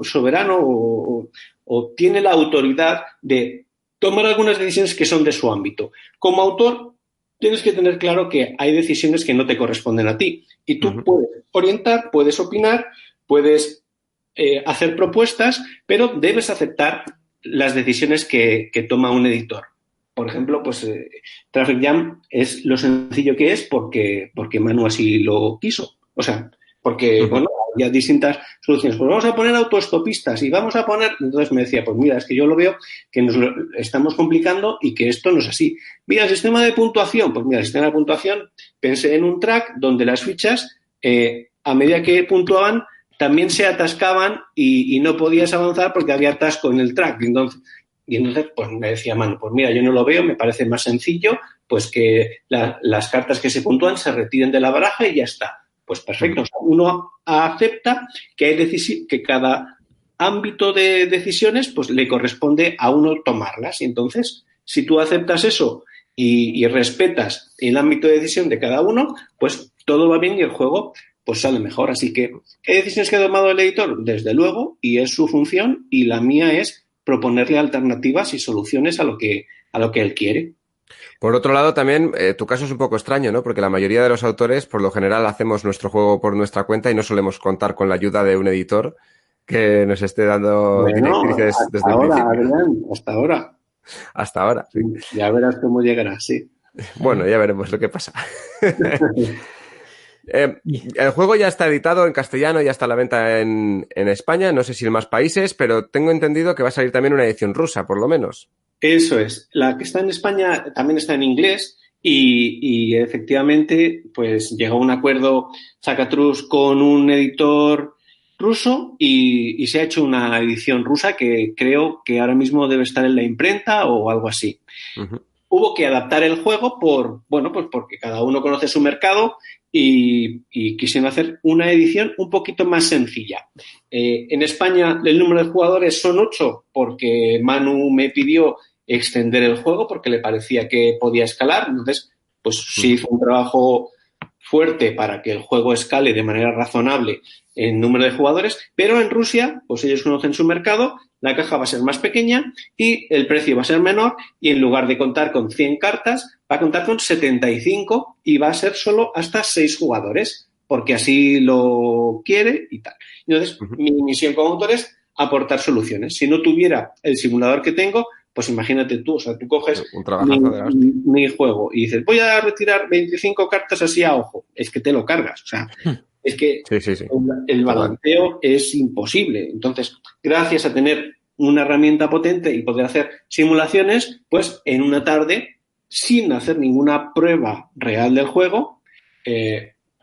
soberano o tiene la autoridad de tomar algunas decisiones que son de su ámbito. Como autor, tienes que tener claro que hay decisiones que no te corresponden a ti y tú puedes orientar, puedes opinar, puedes hacer propuestas, pero debes aceptar las decisiones que toma un editor. Por ejemplo, pues Traffic Jam es lo sencillo que es porque Manu así lo quiso. O sea, porque, bueno, había distintas soluciones. Pues vamos a poner autoestopistas y vamos a poner... Entonces me decía, pues mira, es que yo lo veo que nos lo estamos complicando y que esto no es así. Mira, el sistema de puntuación. Pues mira, el sistema de puntuación, pensé en un track donde las fichas, a medida que puntuaban, también se atascaban y no podías avanzar porque había atasco en el track. Y entonces, pues me decía Manu, pues mira, yo no lo veo, me parece más sencillo, pues que las cartas que se puntúan se retiren de la baraja y ya está. Pues perfecto. O sea, uno acepta que cada ámbito de decisiones pues le corresponde a uno tomarlas. Y entonces, si tú aceptas eso y respetas el ámbito de decisión de cada uno, pues todo va bien y el juego pues sale mejor. Así que, ¿qué decisiones que ha tomado el editor? Desde luego, y es su función, y la mía es proponerle alternativas y soluciones a lo que él quiere. Por otro lado, también, tu caso es un poco extraño, ¿no? Porque la mayoría de los autores, por lo general, hacemos nuestro juego por nuestra cuenta y no solemos contar con la ayuda de un editor que nos esté dando directrices desde el principio. Adrián, hasta ahora. Hasta ahora, sí. Ya verás cómo llegará, sí. Bueno, ya veremos lo que pasa. El juego ya está editado en castellano, ya está a la venta en España, no sé si en más países, pero tengo entendido que va a salir también una edición rusa, por lo menos. Eso es. La que está en España también está en inglés y efectivamente pues llegó a un acuerdo Zacatrus con un editor ruso y se ha hecho una edición rusa que creo que ahora mismo debe estar en la imprenta o algo así. Uh-huh. Hubo que adaptar el juego porque cada uno conoce su mercado y quisieron hacer una edición un poquito más sencilla. En España el número de jugadores son 8 porque Manu me pidió extender el juego porque le parecía que podía escalar. Entonces, pues sí hizo un trabajo fuerte para que el juego escale de manera razonable en número de jugadores, pero en Rusia, pues ellos conocen su mercado, la caja va a ser más pequeña y el precio va a ser menor y en lugar de contar con 100 cartas, va a contar con 75 y va a ser solo hasta 6 jugadores, porque así lo quiere y tal. Entonces, mi misión como autor es aportar soluciones. Si no tuviera el simulador que tengo, pues imagínate tú, o sea, tú coges mi juego y dices, voy a retirar 25 cartas así a ojo. Es que te lo cargas, o sea, es que sí. El balanceo es imposible. Entonces, gracias a tener una herramienta potente y poder hacer simulaciones, pues en una tarde, sin hacer ninguna prueba real del juego,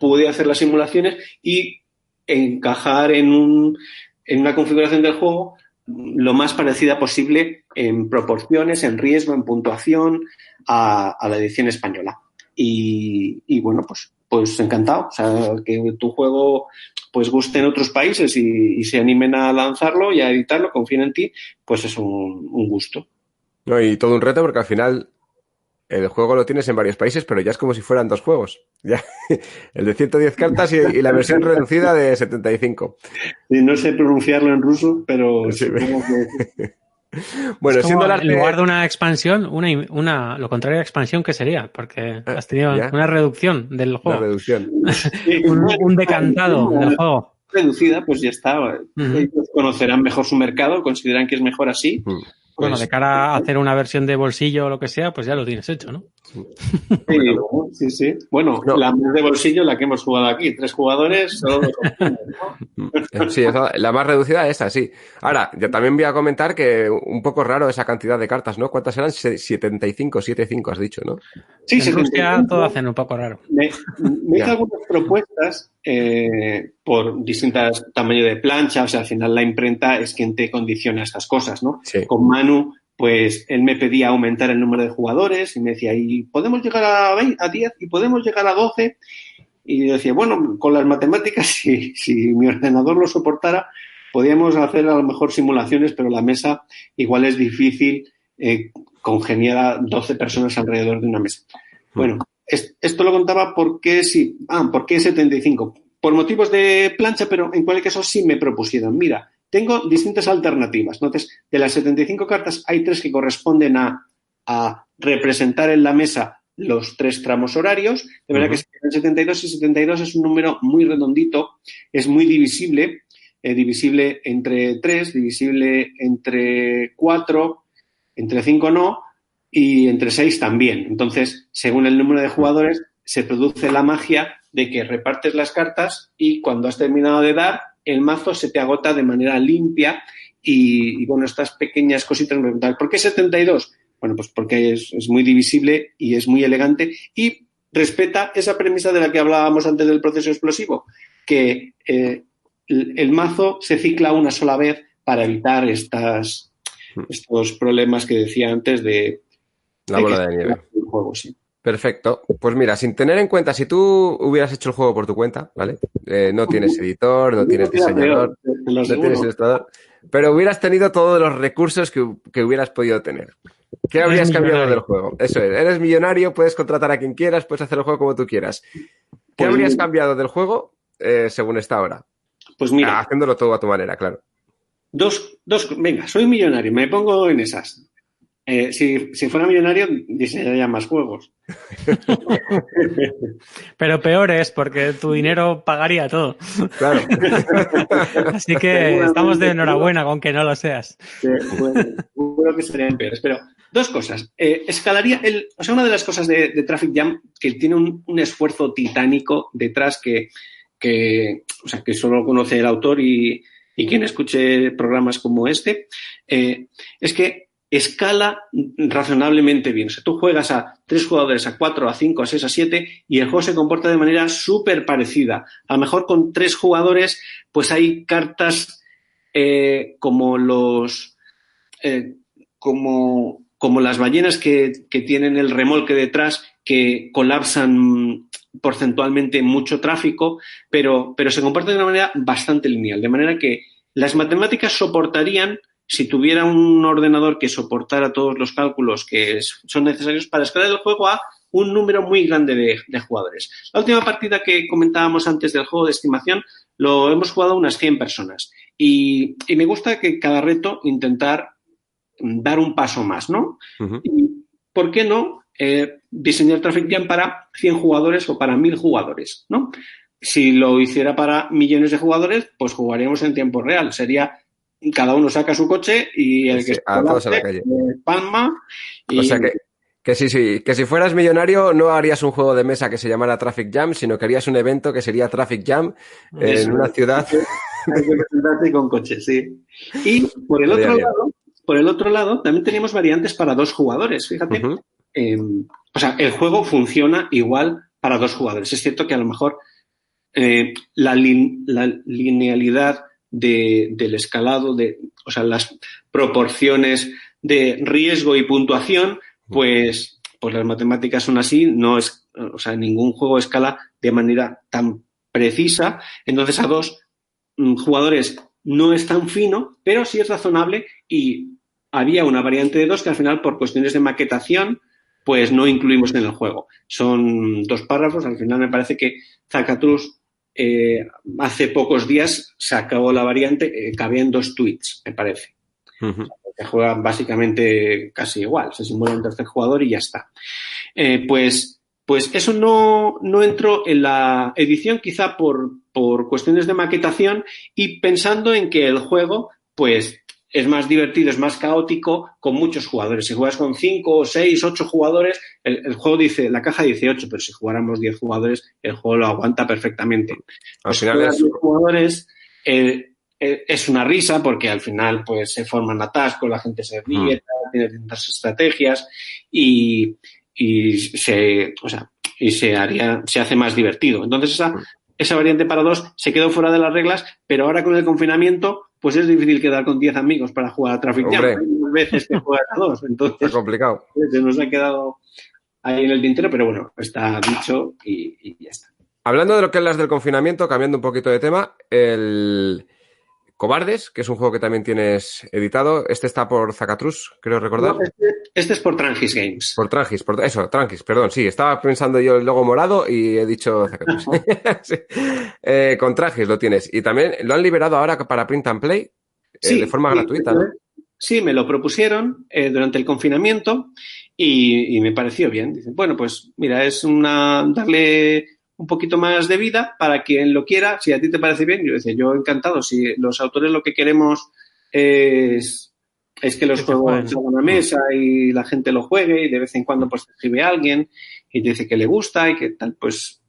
pude hacer las simulaciones y encajar en una configuración del juego lo más parecida posible en proporciones, en riesgo, en puntuación a la edición española. Y bueno, pues encantado. O sea, que tu juego pues guste en otros países y se animen a lanzarlo y a editarlo, confíen en ti, pues es un gusto. No, y todo un reto porque al final el juego lo tienes en varios países, pero ya es como si fueran 2 juegos. Ya, el de 110 cartas y la versión reducida de 75. Sí, no sé pronunciarlo en ruso, pero sí. Bueno, siendo el arte... En lugar de una expansión, lo contrario de expansión, ¿qué sería? Porque has tenido una reducción del juego. Una reducción. un decantado del juego. Reducida, pues ya está. Ellos conocerán mejor su mercado, consideran que es mejor así. Bueno, de cara a hacer una versión de bolsillo o lo que sea, pues ya lo tienes hecho, ¿no? Sí. Bueno, no. La más de bolsillo, la que hemos jugado aquí. 3 jugadores, solo 2 opciones, ¿no? Sí, la más reducida esa, sí. Ahora, yo también voy a comentar que un poco raro esa cantidad de cartas, ¿no? ¿Cuántas eran? 75 has dicho, ¿no? Sí, En Rusia 75. todo hacen un poco raro. Me hice algunas propuestas por distintos tamaños de plancha, o sea, al final la imprenta es quien te condiciona estas cosas, ¿no? Sí. Con Manu, pues él me pedía aumentar el número de jugadores y me decía, y podemos llegar a 10 y podemos llegar a 12. Y yo decía, bueno, con las matemáticas, si mi ordenador lo soportara, podíamos hacer a lo mejor simulaciones, pero la mesa igual es difícil congeniar a 12 personas alrededor de una mesa. Bueno, esto lo contaba porque sí. ¿Por qué 75? Por motivos de plancha, pero en cualquier caso sí me propusieron. Mira, tengo distintas alternativas. Entonces, de las 75 cartas hay 3 que corresponden a representar en la mesa los 3 tramos horarios. De verdad que se quedan 72 y 72 es un número muy redondito, es muy divisible, divisible entre 3, divisible entre 4, entre 5 no, y entre 6 también. Entonces, según el número de jugadores, se produce la magia de que repartes las cartas y cuando has terminado de dar, el mazo se te agota de manera limpia y bueno, estas pequeñas cositas me preguntan, ¿por qué 72? Bueno, pues porque es muy divisible y es muy elegante y respeta esa premisa de la que hablábamos antes del proceso explosivo, que el mazo se cicla una sola vez para evitar estos problemas que decía antes de la bola de nieve. El juego, sí. Perfecto. Pues mira, sin tener en cuenta, si tú hubieras hecho el juego por tu cuenta, ¿vale? No tienes editor, no tienes diseñador, no tienes ilustrador, pero hubieras tenido todos los recursos que hubieras podido tener. ¿Qué habrías cambiado del juego? Eso es, eres millonario, puedes contratar a quien quieras, puedes hacer el juego como tú quieras. ¿Qué habrías cambiado del juego según está ahora? Pues mira. Haciéndolo todo a tu manera, claro. Venga, soy millonario, me pongo en esas. Si fuera millonario, diseñaría más juegos. Pero peor es porque tu dinero pagaría todo. Claro. Así que estamos de enhorabuena con que no lo seas. Seguro que serían peores. Pero 2 cosas. Escalaría una de las cosas de Traffic Jam que tiene un esfuerzo titánico detrás que solo conoce el autor y quien escuche programas como este, es que escala razonablemente bien. O sea, tú juegas a 3 jugadores, a 4, a 5, a 6, a 7 y el juego se comporta de manera súper parecida. A lo mejor con 3 jugadores pues hay cartas como las ballenas que tienen el remolque detrás que colapsan porcentualmente mucho tráfico, pero se comporta de una manera bastante lineal. De manera que las matemáticas soportarían si tuviera un ordenador que soportara todos los cálculos que son necesarios para escalar el juego a un número muy grande de jugadores. La última partida que comentábamos antes del juego de estimación lo hemos jugado a unas 100 personas y me gusta que cada reto intentar dar un paso más, ¿no? Y, ¿por qué no diseñar Traffic Jam para 100 jugadores o para 1000 jugadores, ¿no? Si lo hiciera para millones de jugadores, pues jugaríamos en tiempo real. Sería cada uno saca su coche y el que a todos a la calle. Palma. O sea que si fueras millonario no harías un juego de mesa que se llamara Traffic Jam, sino que harías un evento que sería Traffic Jam en una ciudad. Hay que presentarse con coches, sí. Y por el otro lado, también teníamos variantes para 2 jugadores, fíjate. El juego funciona igual para 2 jugadores. Es cierto que a lo mejor la linealidad del escalado, las proporciones de riesgo y puntuación, pues las matemáticas son así, ningún juego escala de manera tan precisa. Entonces, a 2 jugadores no es tan fino, pero sí es razonable y había una variante de 2 que al final, por cuestiones de maquetación, pues no incluimos en el juego. Son 2 párrafos, al final me parece que Zacatrus hace pocos días se acabó la variante, cabían 2 tweets, me parece. Que juegan básicamente casi igual, se simula un tercer jugador y ya está. Pues eso no entró en la edición quizá por cuestiones de maquetación y pensando en que el juego pues es más divertido, es más caótico con muchos jugadores. Si juegas con 5, 6, 8 jugadores, el juego dice, la caja dice 8, pero si jugáramos 10 jugadores, el juego lo aguanta perfectamente. Al final es... 10 jugadores, es una risa porque al final pues se forman atascos, la gente se ríe, tiene distintas estrategias y se hace más divertido. Entonces esa variante para 2 se quedó fuera de las reglas, pero ahora con el confinamiento pues es difícil quedar con 10 amigos para jugar a Traffic Jam. Hay unas veces que juegan a 2, entonces es complicado. Se nos ha quedado ahí en el tintero, pero bueno, está dicho y ya está. Hablando de lo que es las del confinamiento, cambiando un poquito de tema, el Cobardes, que es un juego que también tienes editado, este está por Zacatrus, creo recordar. No, este es por Trangis Games. Por Trangis, Trangis, perdón, sí, estaba pensando yo el logo morado y he dicho Zacatrus. Sí. Con Trangis lo tienes. Y también lo han liberado ahora para Print and Play de forma gratuita, ¿no? Sí, me lo propusieron durante el confinamiento y me pareció bien. Dicen, bueno, pues mira, es darle un poquito más de vida para quien lo quiera. Si a ti te parece bien, yo decía, yo encantado. Si los autores lo que queremos es que los juegos se hagan a mesa y la gente lo juegue y de vez en cuando pues te escribe alguien y te dice que le gusta y que tal, pues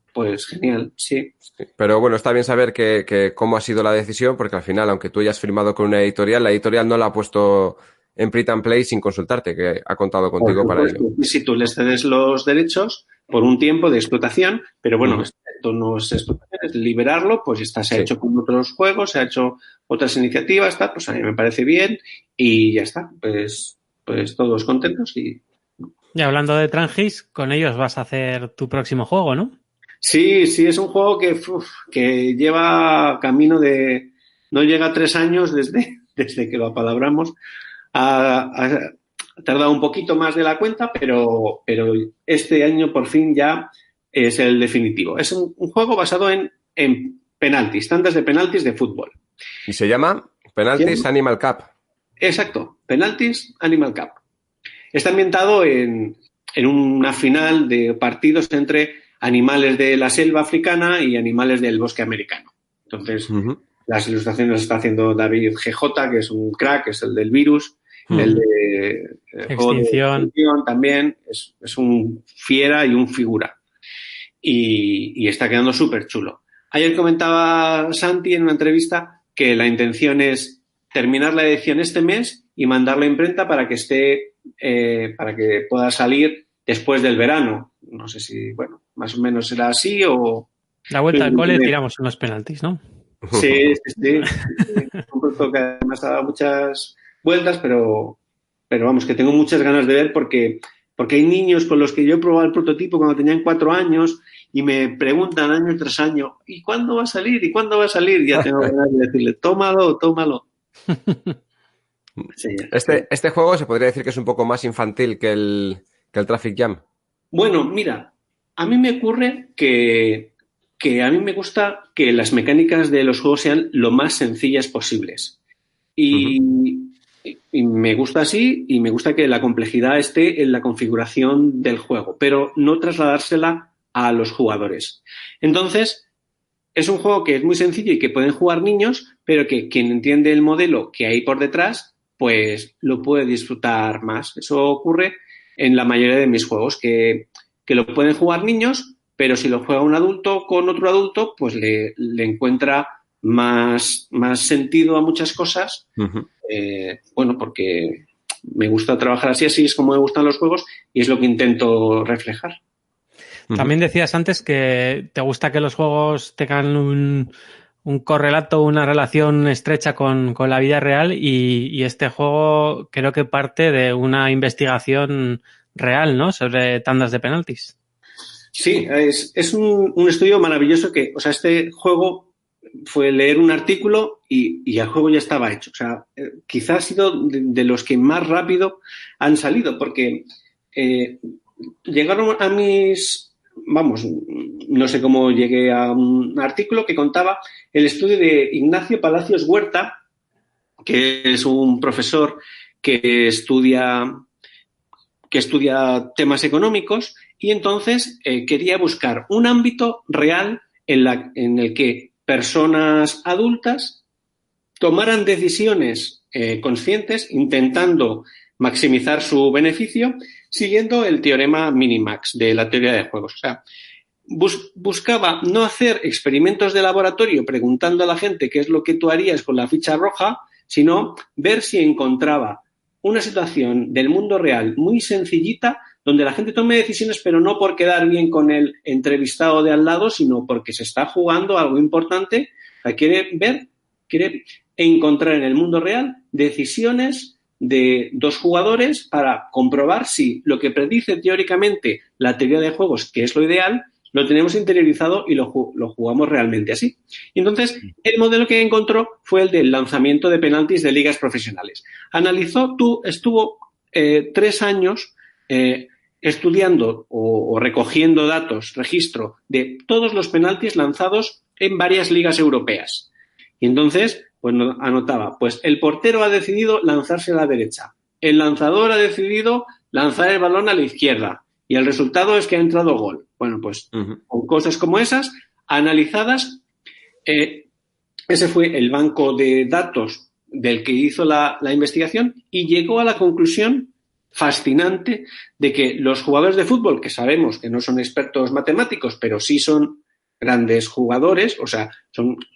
genial, sí. Pero bueno, está bien saber que cómo ha sido la decisión, porque al final, aunque tú hayas firmado con una editorial, la editorial no la ha puesto en Print and Play sin consultarte, que ha contado contigo para ello. Si tú les cedes los derechos por un tiempo de explotación, pero bueno, esto no es explotación, es liberarlo, pues se ha hecho con otros juegos, se ha hecho otras iniciativas, tal, pues a mí me parece bien y ya está, pues todos contentos y hablando de Trangis, con ellos vas a hacer tu próximo juego, ¿no? Sí, es un juego que lleva camino de... No llega a 3 años desde que lo apalabramos. Ha tardado un poquito más de la cuenta, pero este año por fin ya es el definitivo. Es un juego basado en penaltis, tandas de penaltis de fútbol. ¿Y se llama Penaltis Animal Cup? Exacto, Penaltis Animal Cup. Está ambientado en una final de partidos entre animales de la selva africana y animales del bosque americano. Entonces, las ilustraciones las está haciendo David GJ, que es un crack, es el del virus, el de Extinción también, es un fiera y un figura. Y está quedando súper chulo. Ayer comentaba Santi en una entrevista que la intención es terminar la edición este mes y mandarla a imprenta para que para que pueda salir después del verano. No sé si, bueno, más o menos será así o... La vuelta al cole tiramos unos penaltis, ¿no? Sí. Un producto que además ha dado muchas vueltas, pero vamos, que tengo muchas ganas de ver porque hay niños con los que yo he probado el prototipo cuando tenían 4 años y me preguntan año tras año, ¿y cuándo va a salir? ¿Y cuándo va a salir? Y ya tengo ganas de decirle, tómalo. Sí, este juego se podría decir que es un poco más infantil que el Traffic Jam. Bueno, mira, a mí me ocurre que a mí me gusta que las mecánicas de los juegos sean lo más sencillas posibles. Y me gusta así y me gusta que la complejidad esté en la configuración del juego, pero no trasladársela a los jugadores. Entonces, es un juego que es muy sencillo y que pueden jugar niños, pero que quien entiende el modelo que hay por detrás, pues lo puede disfrutar más. Eso ocurre en la mayoría de mis juegos, que lo pueden jugar niños, pero si lo juega un adulto con otro adulto, pues le encuentra más sentido a muchas cosas. Bueno, porque me gusta trabajar así es como me gustan los juegos y es lo que intento reflejar. También decías antes que te gusta que los juegos tengan un correlato, una relación estrecha con la vida real y este juego creo que parte de una investigación real, ¿no? Sobre tandas de penaltis. Sí, es un estudio maravilloso que, o sea, este juego fue leer un artículo y el juego ya estaba hecho. O sea, quizás ha sido de los que más rápido han salido porque llegaron a vamos, no sé cómo llegué a un artículo que contaba el estudio de Ignacio Palacios Huerta, que es un profesor que estudia temas económicos y entonces quería buscar un ámbito real en el que personas adultas tomaran decisiones conscientes, intentando maximizar su beneficio, siguiendo el teorema Minimax de la teoría de juegos. O sea, buscaba no hacer experimentos de laboratorio preguntando a la gente qué es lo que tú harías con la ficha roja, sino ver si encontraba una situación del mundo real muy sencillita donde la gente tome decisiones, pero no por quedar bien con el entrevistado de al lado, sino porque se está jugando algo importante. O sea, quiere encontrar en el mundo real decisiones de dos jugadores para comprobar si lo que predice teóricamente la teoría de juegos, que es lo ideal, lo tenemos interiorizado y lo jugamos realmente así. Y entonces, el modelo que encontró fue el del lanzamiento de penaltis de ligas profesionales. Estuvo 3 años estudiando o recogiendo registro de todos los penaltis lanzados en varias ligas europeas. Y entonces, pues anotaba, pues el portero ha decidido lanzarse a la derecha, el lanzador ha decidido lanzar el balón a la izquierda y el resultado es que ha entrado gol. Bueno, pues con cosas como esas, analizadas, ese fue el banco de datos del que hizo la investigación y llegó a la conclusión fascinante de que los jugadores de fútbol, que sabemos que no son expertos matemáticos, pero sí son grandes jugadores, o sea,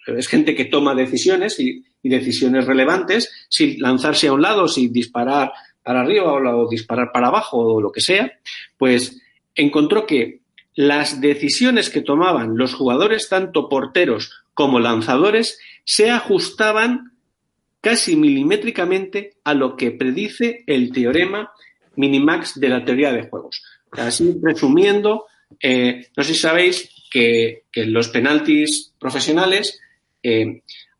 es gente que toma decisiones y decisiones relevantes, si lanzarse a un lado, si disparar para arriba o disparar para abajo o lo que sea, pues encontró que las decisiones que tomaban los jugadores, tanto porteros como lanzadores, se ajustaban casi milimétricamente a lo que predice el teorema Minimax de la teoría de juegos. Así, resumiendo, no sé si sabéis que en los penaltis profesionales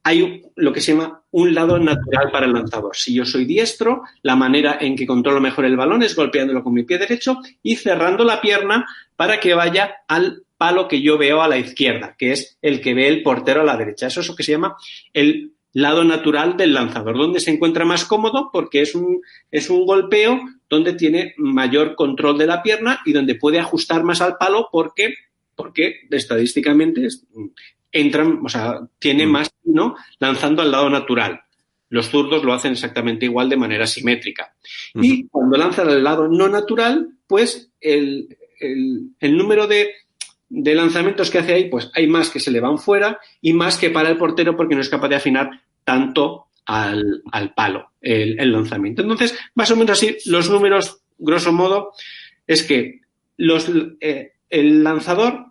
hay lo que se llama un lado natural para el lanzador. Si yo soy diestro, la manera en que controlo mejor el balón es golpeándolo con mi pie derecho y cerrando la pierna para que vaya al palo que yo veo a la izquierda, que es el que ve el portero a la derecha. Eso es lo que se llama el lado natural del lanzador, donde se encuentra más cómodo porque es un golpeo donde tiene mayor control de la pierna y donde puede ajustar más al palo porque estadísticamente tiene más, ¿no?, lanzando al lado natural. Los zurdos lo hacen exactamente igual de manera simétrica. Y cuando lanzan al lado no natural, pues el número de lanzamientos que hace ahí, pues hay más que se le van fuera y más que para el portero porque no es capaz de afinar tanto al palo el lanzamiento. Entonces, más o menos así, los números, grosso modo, es que el lanzador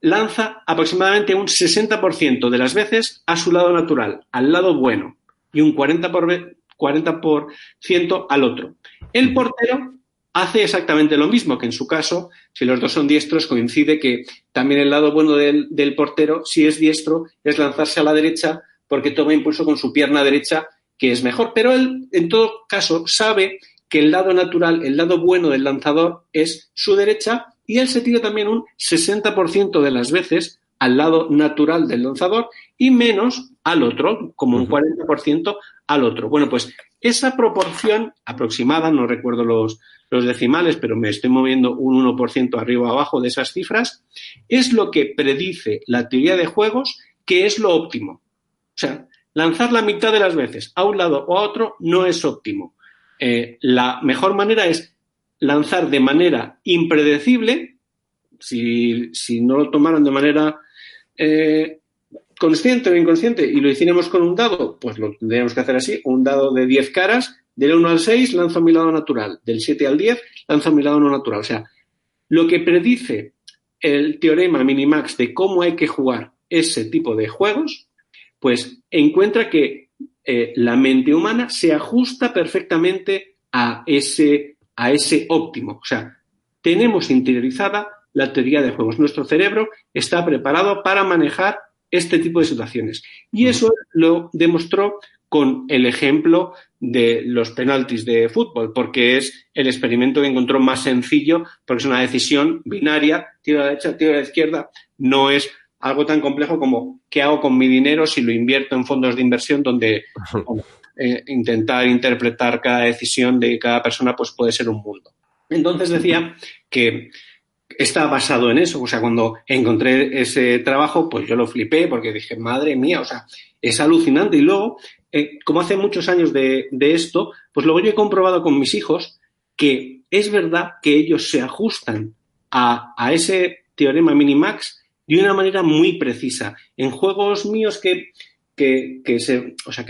lanza aproximadamente un 60% de las veces a su lado natural, al lado bueno, y un 40% al otro. El portero hace exactamente lo mismo, que en su caso, si los dos son diestros, coincide que también el lado bueno del portero, si es diestro, es lanzarse a la derecha porque toma impulso con su pierna derecha, que es mejor. Pero él, en todo caso, sabe que el lado natural, el lado bueno del lanzador es su derecha y él se tira también un 60% de las veces al lado natural del lanzador y menos al otro, como un 40% al otro. Bueno, pues esa proporción aproximada, no recuerdo los decimales, pero me estoy moviendo un 1% arriba o abajo de esas cifras, es lo que predice la teoría de juegos que es lo óptimo. O sea, lanzar la mitad de las veces a un lado o a otro no es óptimo. La mejor manera es lanzar de manera impredecible, si no lo tomaran de manera consciente o inconsciente y lo hiciéramos con un dado, pues lo tendríamos que hacer así, un dado de 10 caras, del 1 al 6 lanzo a mi lado natural, del 7 al 10 lanzo a mi lado no natural. O sea, lo que predice el teorema Minimax de cómo hay que jugar ese tipo de juegos, pues encuentra que la mente humana se ajusta perfectamente a ese óptimo. O sea, tenemos interiorizada la teoría de juegos. Nuestro cerebro está preparado para manejar este tipo de situaciones. Y eso lo demostró con el ejemplo de los penaltis de fútbol, porque es el experimento que encontró más sencillo, porque es una decisión binaria, tiro a la derecha, tiro a la izquierda, no es algo tan complejo como ¿qué hago con mi dinero si lo invierto en fondos de inversión donde intentar interpretar cada decisión de cada persona pues puede ser un mundo? Entonces decía que está basado en eso. O sea, cuando encontré ese trabajo, pues yo lo flipé porque dije, madre mía, o sea, es alucinante. Y luego como hace muchos años de esto, pues luego yo he comprobado con mis hijos que es verdad que ellos se ajustan a ese teorema minimax de una manera muy precisa. En juegos míos que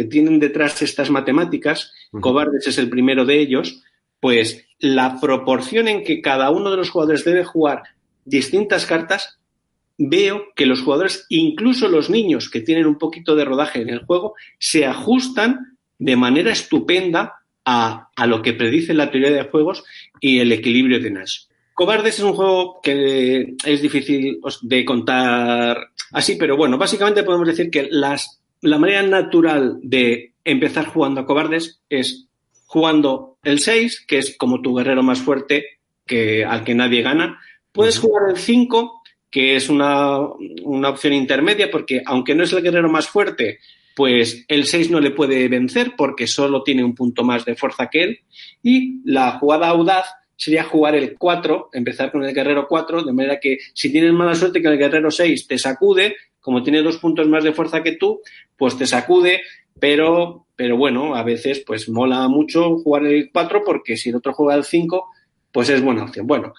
tienen detrás estas matemáticas, Cobardes es el primero de ellos, pues la proporción en que cada uno de los jugadores debe jugar distintas cartas, veo que los jugadores, incluso los niños que tienen un poquito de rodaje en el juego, se ajustan de manera estupenda a lo que predice la teoría de juegos y el equilibrio de Nash. Cobardes es un juego que es difícil de contar así, pero bueno, básicamente podemos decir que la manera natural de empezar jugando a Cobardes es jugando el 6, que es como tu guerrero más fuerte, al que nadie gana. Puedes jugar el 5, que es una opción intermedia, porque aunque no es el guerrero más fuerte, pues el 6 no le puede vencer porque solo tiene un punto más de fuerza que él. Y la jugada audaz sería jugar el 4, empezar con el guerrero 4, de manera que si tienes mala suerte que el guerrero 6 te sacude, como tiene 2 puntos más de fuerza que tú, pues te sacude, pero bueno, a veces pues mola mucho jugar el 4 porque si el otro juega el 5, pues es buena opción. Bueno,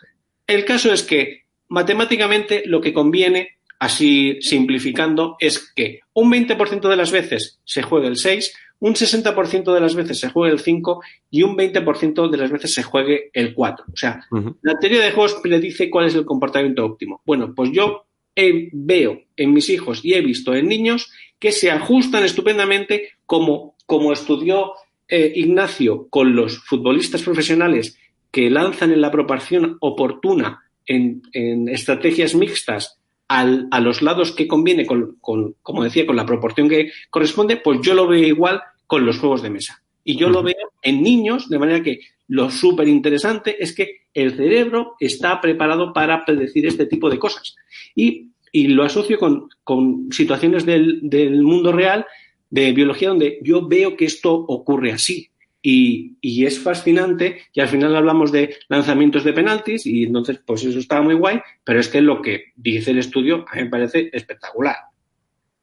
el caso es que matemáticamente lo que conviene, así simplificando, es que un 20% de las veces se juegue el 6, un 60% de las veces se juegue el 5 y un 20% de las veces se juegue el 4. O sea, la teoría de juegos predice cuál es el comportamiento óptimo. Bueno, pues yo veo en mis hijos y he visto en niños que se ajustan estupendamente como estudió Ignacio con los futbolistas profesionales que lanzan en la proporción oportuna en estrategias mixtas a los lados que conviene, como decía, con la proporción que corresponde, pues yo lo veo igual con los juegos de mesa. Y yo lo veo en niños, de manera que lo súper interesante es que el cerebro está preparado para predecir este tipo de cosas. Y lo asocio con situaciones del mundo real, de biología, donde yo veo que esto ocurre así. Y es fascinante, y al final hablamos de lanzamientos de penaltis, y entonces pues eso está muy guay, pero es que lo que dice el estudio a mí me parece espectacular.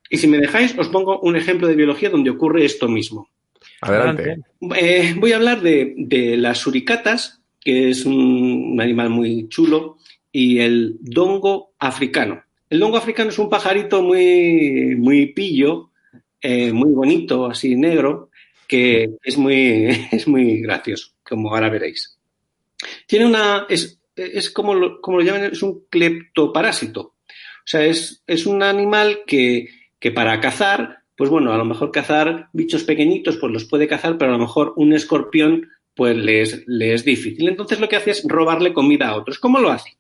Y si me dejáis, os pongo un ejemplo de biología donde ocurre esto mismo. Adelante. Voy a hablar de las suricatas, que es un animal muy chulo, y el dongo africano. El dongo africano es un pajarito muy, muy pillo, muy bonito, así negro, que es muy gracioso, como ahora veréis. Tiene es como lo llaman, es un cleptoparásito. O sea, es un animal que para cazar, pues bueno, a lo mejor cazar bichos pequeñitos, pues los puede cazar, pero a lo mejor un escorpión, pues le es difícil. Entonces lo que hace es robarle comida a otros. ¿Cómo lo hace?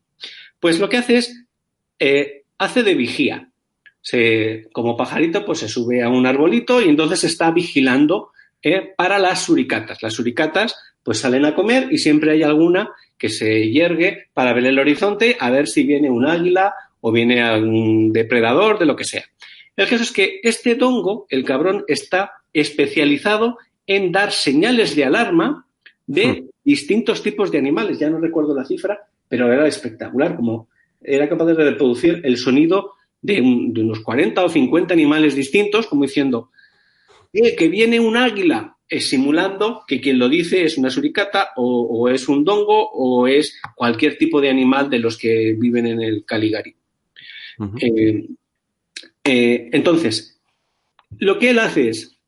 Pues lo que hace es, hace de vigía. Como pajarito, pues se sube a un arbolito y entonces está vigilando para las suricatas. Las suricatas pues salen a comer y siempre hay alguna que se yergue para ver el horizonte a ver si viene un águila o viene algún depredador, de lo que sea. El caso es que este dongo, el cabrón, está especializado en dar señales de alarma de distintos tipos de animales. Ya no recuerdo la cifra, pero era espectacular, como era capaz de reproducir el sonido de unos 40 o 50 animales distintos, como diciendo que viene un águila, simulando que quien lo dice es una suricata o es un dongo o es cualquier tipo de animal de los que viven en el Caligari. Entonces, lo que él hace es,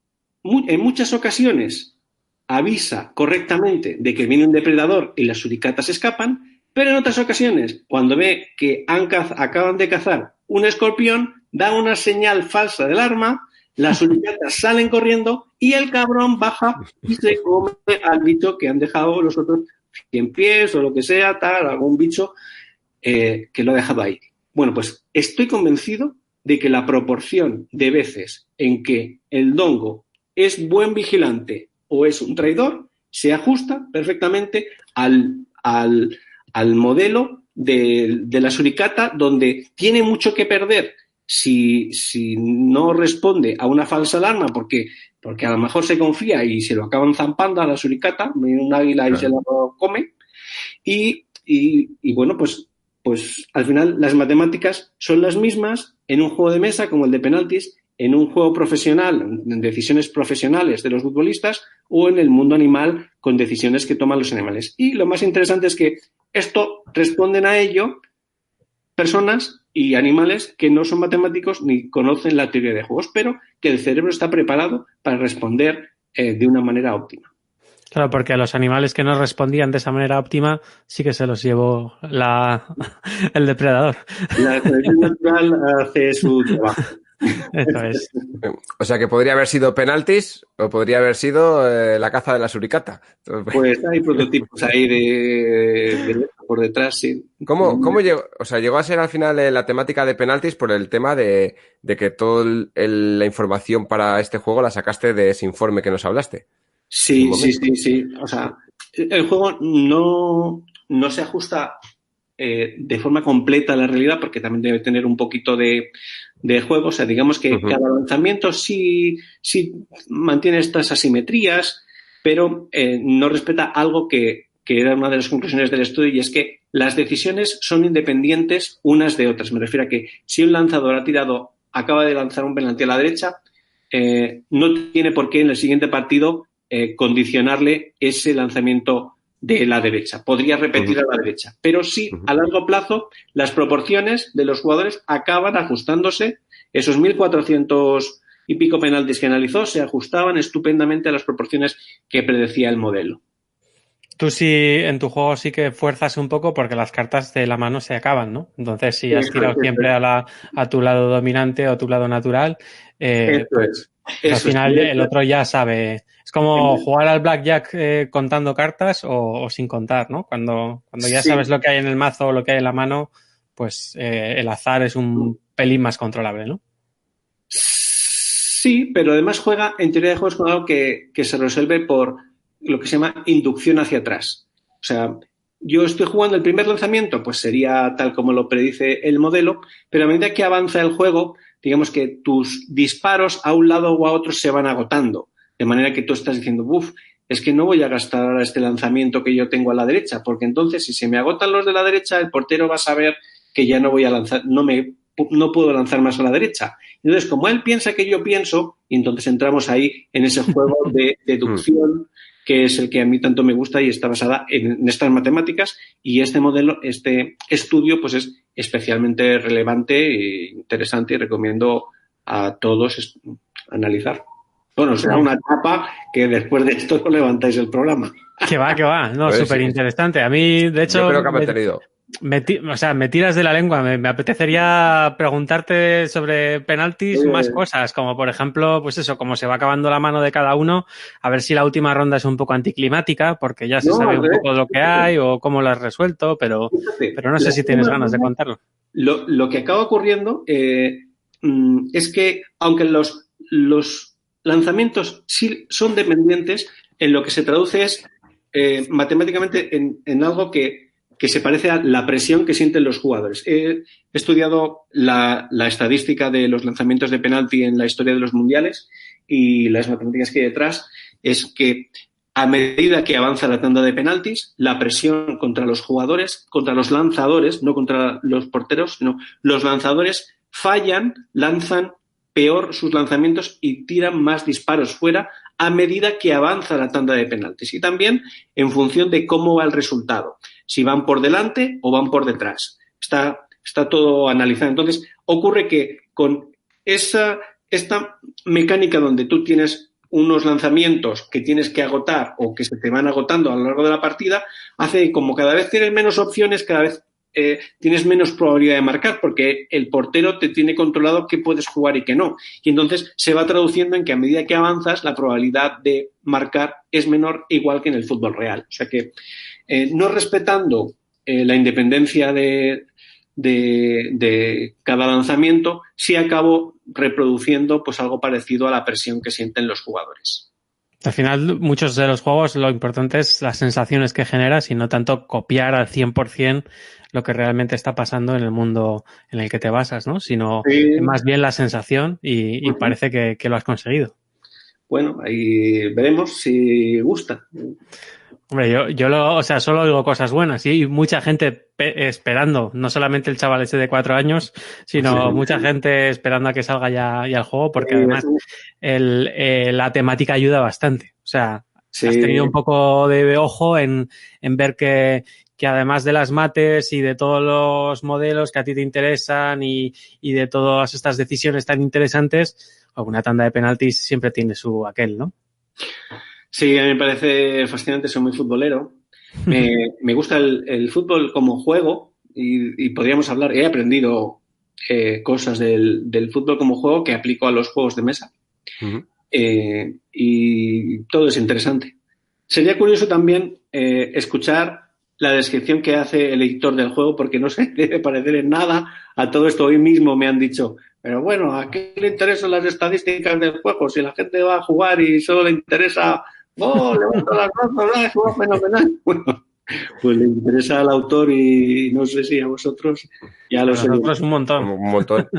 en muchas ocasiones, avisa correctamente de que viene un depredador y las suricatas escapan, pero en otras ocasiones, cuando ve que acaban de cazar un escorpión, da una señal falsa de alarma, las suricatas salen corriendo y el cabrón baja y se come al bicho que han dejado los otros 100 pies o lo que sea, tal, algún bicho que lo ha dejado ahí. Bueno, pues estoy convencido de que la proporción de veces en que el dongo es buen vigilante o es un traidor se ajusta perfectamente al modelo de la suricata, donde tiene mucho que perder si no responde a una falsa alarma porque a lo mejor se confía y se lo acaban zampando a la suricata, viene un águila y se lo come. Y bueno, pues al final las matemáticas son las mismas en un juego de mesa como el de penaltis en un juego profesional, en decisiones profesionales de los futbolistas, o en el mundo animal con decisiones que toman los animales. Y lo más interesante es que esto responden a ello personas y animales que no son matemáticos ni conocen la teoría de juegos, pero que el cerebro está preparado para responder de una manera óptima. Claro, porque a los animales que no respondían de esa manera óptima sí que se los llevó el depredador. La selección natural hace su trabajo. Eso es. O sea que podría haber sido penaltis o podría haber sido la caza de la suricata. Pues hay prototipos ahí de por detrás, sí. ¿Cómo llegó? O sea, llegó a ser al final la temática de penaltis por el tema de que toda la información para este juego la sacaste de ese informe que nos hablaste. Sí. O sea, el juego no se ajusta de forma completa a la realidad porque también debe tener un poquito de juego. O sea, digamos que cada lanzamiento sí mantiene estas asimetrías, pero no respeta algo que era una de las conclusiones del estudio, y es que las decisiones son independientes unas de otras. Me refiero a que si un lanzador acaba de lanzar un penalti a la derecha, no tiene por qué en el siguiente partido condicionarle ese lanzamiento de la derecha. Podría repetir a la derecha. Pero sí, a largo plazo, las proporciones de los jugadores acaban ajustándose. Esos 1.400 y pico penaltis que analizó se ajustaban estupendamente a las proporciones que predecía el modelo. Tú sí, en tu juego sí que fuerzas un poco porque las cartas de la mano se acaban, ¿no? Entonces, si has tirado siempre a tu lado dominante o tu lado natural, pues al final el otro ya sabe. Es como jugar al blackjack contando cartas o sin contar, ¿no? Cuando ya sabes lo que hay en el mazo o lo que hay en la mano, pues el azar es un pelín más controlable, ¿no? Sí, pero además juega en teoría de juegos con algo que se resuelve por lo que se llama inducción hacia atrás. O sea, yo estoy jugando el primer lanzamiento, pues sería tal como lo predice el modelo, pero a medida que avanza el juego, digamos que tus disparos a un lado o a otro se van agotando. De manera que tú estás diciendo, es que no voy a gastar ahora este lanzamiento que yo tengo a la derecha, porque entonces si se me agotan los de la derecha, el portero va a saber que ya no voy a lanzar, no puedo lanzar más a la derecha. Entonces, como él piensa que yo pienso, y entonces entramos ahí en ese juego de deducción, que es el que a mí tanto me gusta y está basada en estas matemáticas, y este modelo, este estudio, pues es especialmente relevante e interesante y recomiendo a todos analizar. Bueno, será una etapa que después de esto no levantáis el programa. Que va. No, pues súper interesante. A mí, de hecho... Yo creo que ha mantenido. Me tiras de la lengua. Me apetecería preguntarte sobre penaltis más cosas, como por ejemplo, pues eso, como se va acabando la mano de cada uno, a ver si la última ronda es un poco anticlimática, porque ya se sabe un poco de lo que hay o cómo lo has resuelto, pero no sé si tienes ganas de contarlo. Lo que acaba ocurriendo es que, aunque los lanzamientos sí son dependientes, en lo que se traduce es matemáticamente en algo que se parece a la presión que sienten los jugadores. He estudiado la estadística de los lanzamientos de penalti en la historia de los mundiales, y las matemáticas que hay detrás es que a medida que avanza la tanda de penaltis, la presión contra los jugadores, contra los lanzadores, no contra los porteros, sino los lanzadores fallan, lanzan peor sus lanzamientos y tiran más disparos fuera a medida que avanza la tanda de penaltis. Y también en función de cómo va el resultado. Si van por delante o van por detrás. Está todo analizado. Entonces, ocurre que con esta mecánica donde tú tienes unos lanzamientos que tienes que agotar o que se te van agotando a lo largo de la partida, hace que como cada vez tienes menos opciones, cada vez tienes menos probabilidad de marcar, porque el portero te tiene controlado qué puedes jugar y qué no. Y entonces se va traduciendo en que a medida que avanzas, la probabilidad de marcar es menor, igual que en el fútbol real. O sea que no respetando la independencia de cada lanzamiento, sí acabo reproduciendo pues algo parecido a la presión que sienten los jugadores. Al final, muchos de los juegos lo importante es las sensaciones que generas y no tanto copiar al 100% lo que realmente está pasando en el mundo en el que te basas, ¿no? Sino más bien la sensación y parece que lo has conseguido. Bueno, ahí veremos si gusta. Hombre, yo solo oigo cosas buenas y mucha gente esperando, no solamente el chaval ese de 4 años, sino mucha gente esperando a que salga ya el juego, porque además la temática ayuda bastante. O sea, has tenido un poco de ojo en ver que además de las mates y de todos los modelos que a ti te interesan y de todas estas decisiones tan interesantes, alguna tanda de penaltis siempre tiene su aquel, ¿no? Sí, a mí me parece fascinante, soy muy futbolero. Me gusta el fútbol como juego y podríamos hablar, he aprendido cosas del fútbol como juego que aplico a los juegos de mesa. Uh-huh. Y todo es interesante. Sería curioso también escuchar la descripción que hace el editor del juego, porque no se debe parecer en nada a todo esto. Hoy mismo me han dicho, pero bueno, ¿a qué le interesan las estadísticas del juego? Si la gente va a jugar y solo le interesa, levanto las manos, juego fenomenal. Bueno, pues le interesa al autor y no sé si a vosotros ya lo sé. Un montón. Un montón.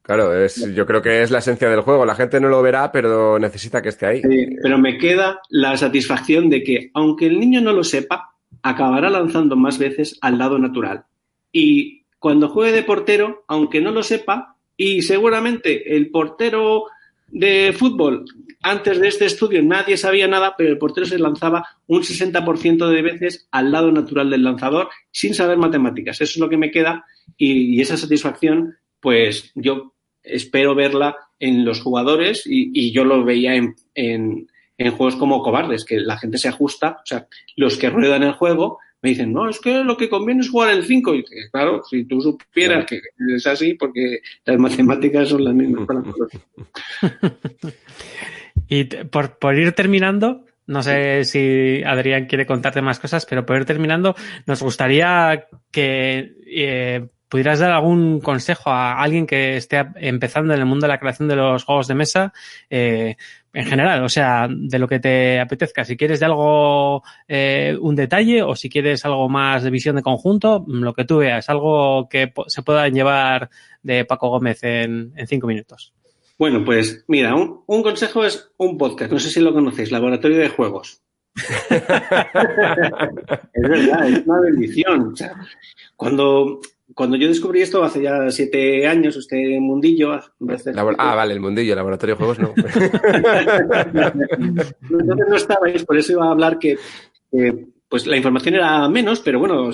Claro, yo creo que es la esencia del juego. La gente no lo verá, pero necesita que esté ahí. Pero me queda la satisfacción de que, aunque el niño no lo sepa, acabará lanzando más veces al lado natural. Y cuando juegue de portero, aunque no lo sepa, y seguramente el portero de fútbol, antes de este estudio nadie sabía nada, pero el portero se lanzaba un 60% de veces al lado natural del lanzador sin saber matemáticas. Eso es lo que me queda y esa satisfacción, pues yo espero verla en los jugadores y yo lo veía en juegos como Cobardes, que la gente se ajusta, o sea, los que ruedan el juego me dicen, no, es que lo que conviene es jugar el 5. Y claro, si tú supieras que es así, porque las matemáticas son las mismas para todos. Y por ir terminando, no sé si Adrián quiere contarte más cosas, pero por ir terminando, nos gustaría que pudieras dar algún consejo a alguien que esté empezando en el mundo de la creación de los juegos de mesa, en general, o sea, de lo que te apetezca. Si quieres de algo, un detalle, o si quieres algo más de visión de conjunto, lo que tú veas, algo que se pueda llevar de Paco Gómez en 5 minutos. Bueno, pues mira, un consejo es un podcast, no sé si lo conocéis, Laboratorio de Juegos. Es verdad, es una bendición. O sea, cuando yo descubrí esto hace ya 7 años, este mundillo... vale, el mundillo, el laboratorio de juegos no. Entonces no estabais, por eso iba a hablar que pues la información era menos, pero bueno,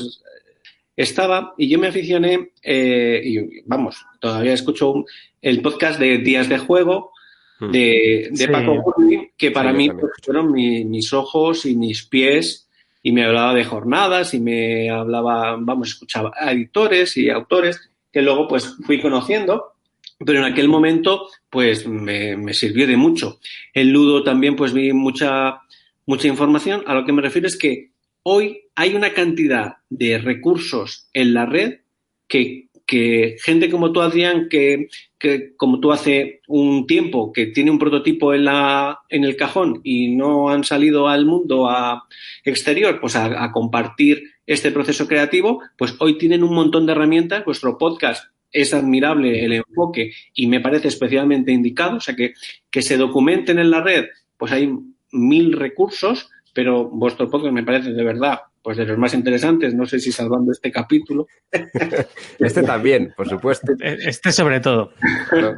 estaba y yo me aficioné y vamos, todavía escucho el podcast de Días de Juego de Paco Gómez, que para mí pues, fueron mis ojos y mis pies. Y me hablaba de jornadas y me hablaba, escuchaba a editores y autores que luego pues fui conociendo, pero en aquel momento pues me sirvió de mucho. En Ludo también pues vi mucha información. A lo que me refiero es que hoy hay una cantidad de recursos en la red que gente como tú, Adrián, que como tú hace un tiempo que tiene un prototipo en el cajón y no han salido al mundo exterior, pues a compartir este proceso creativo, pues hoy tienen un montón de herramientas. Vuestro podcast es admirable el enfoque y me parece especialmente indicado, o sea que se documenten en la red, pues hay 1000 recursos, pero vuestro podcast me parece de verdad pues de los más interesantes, no sé si salvando este capítulo. Este también, por supuesto. Este sobre todo. Pero...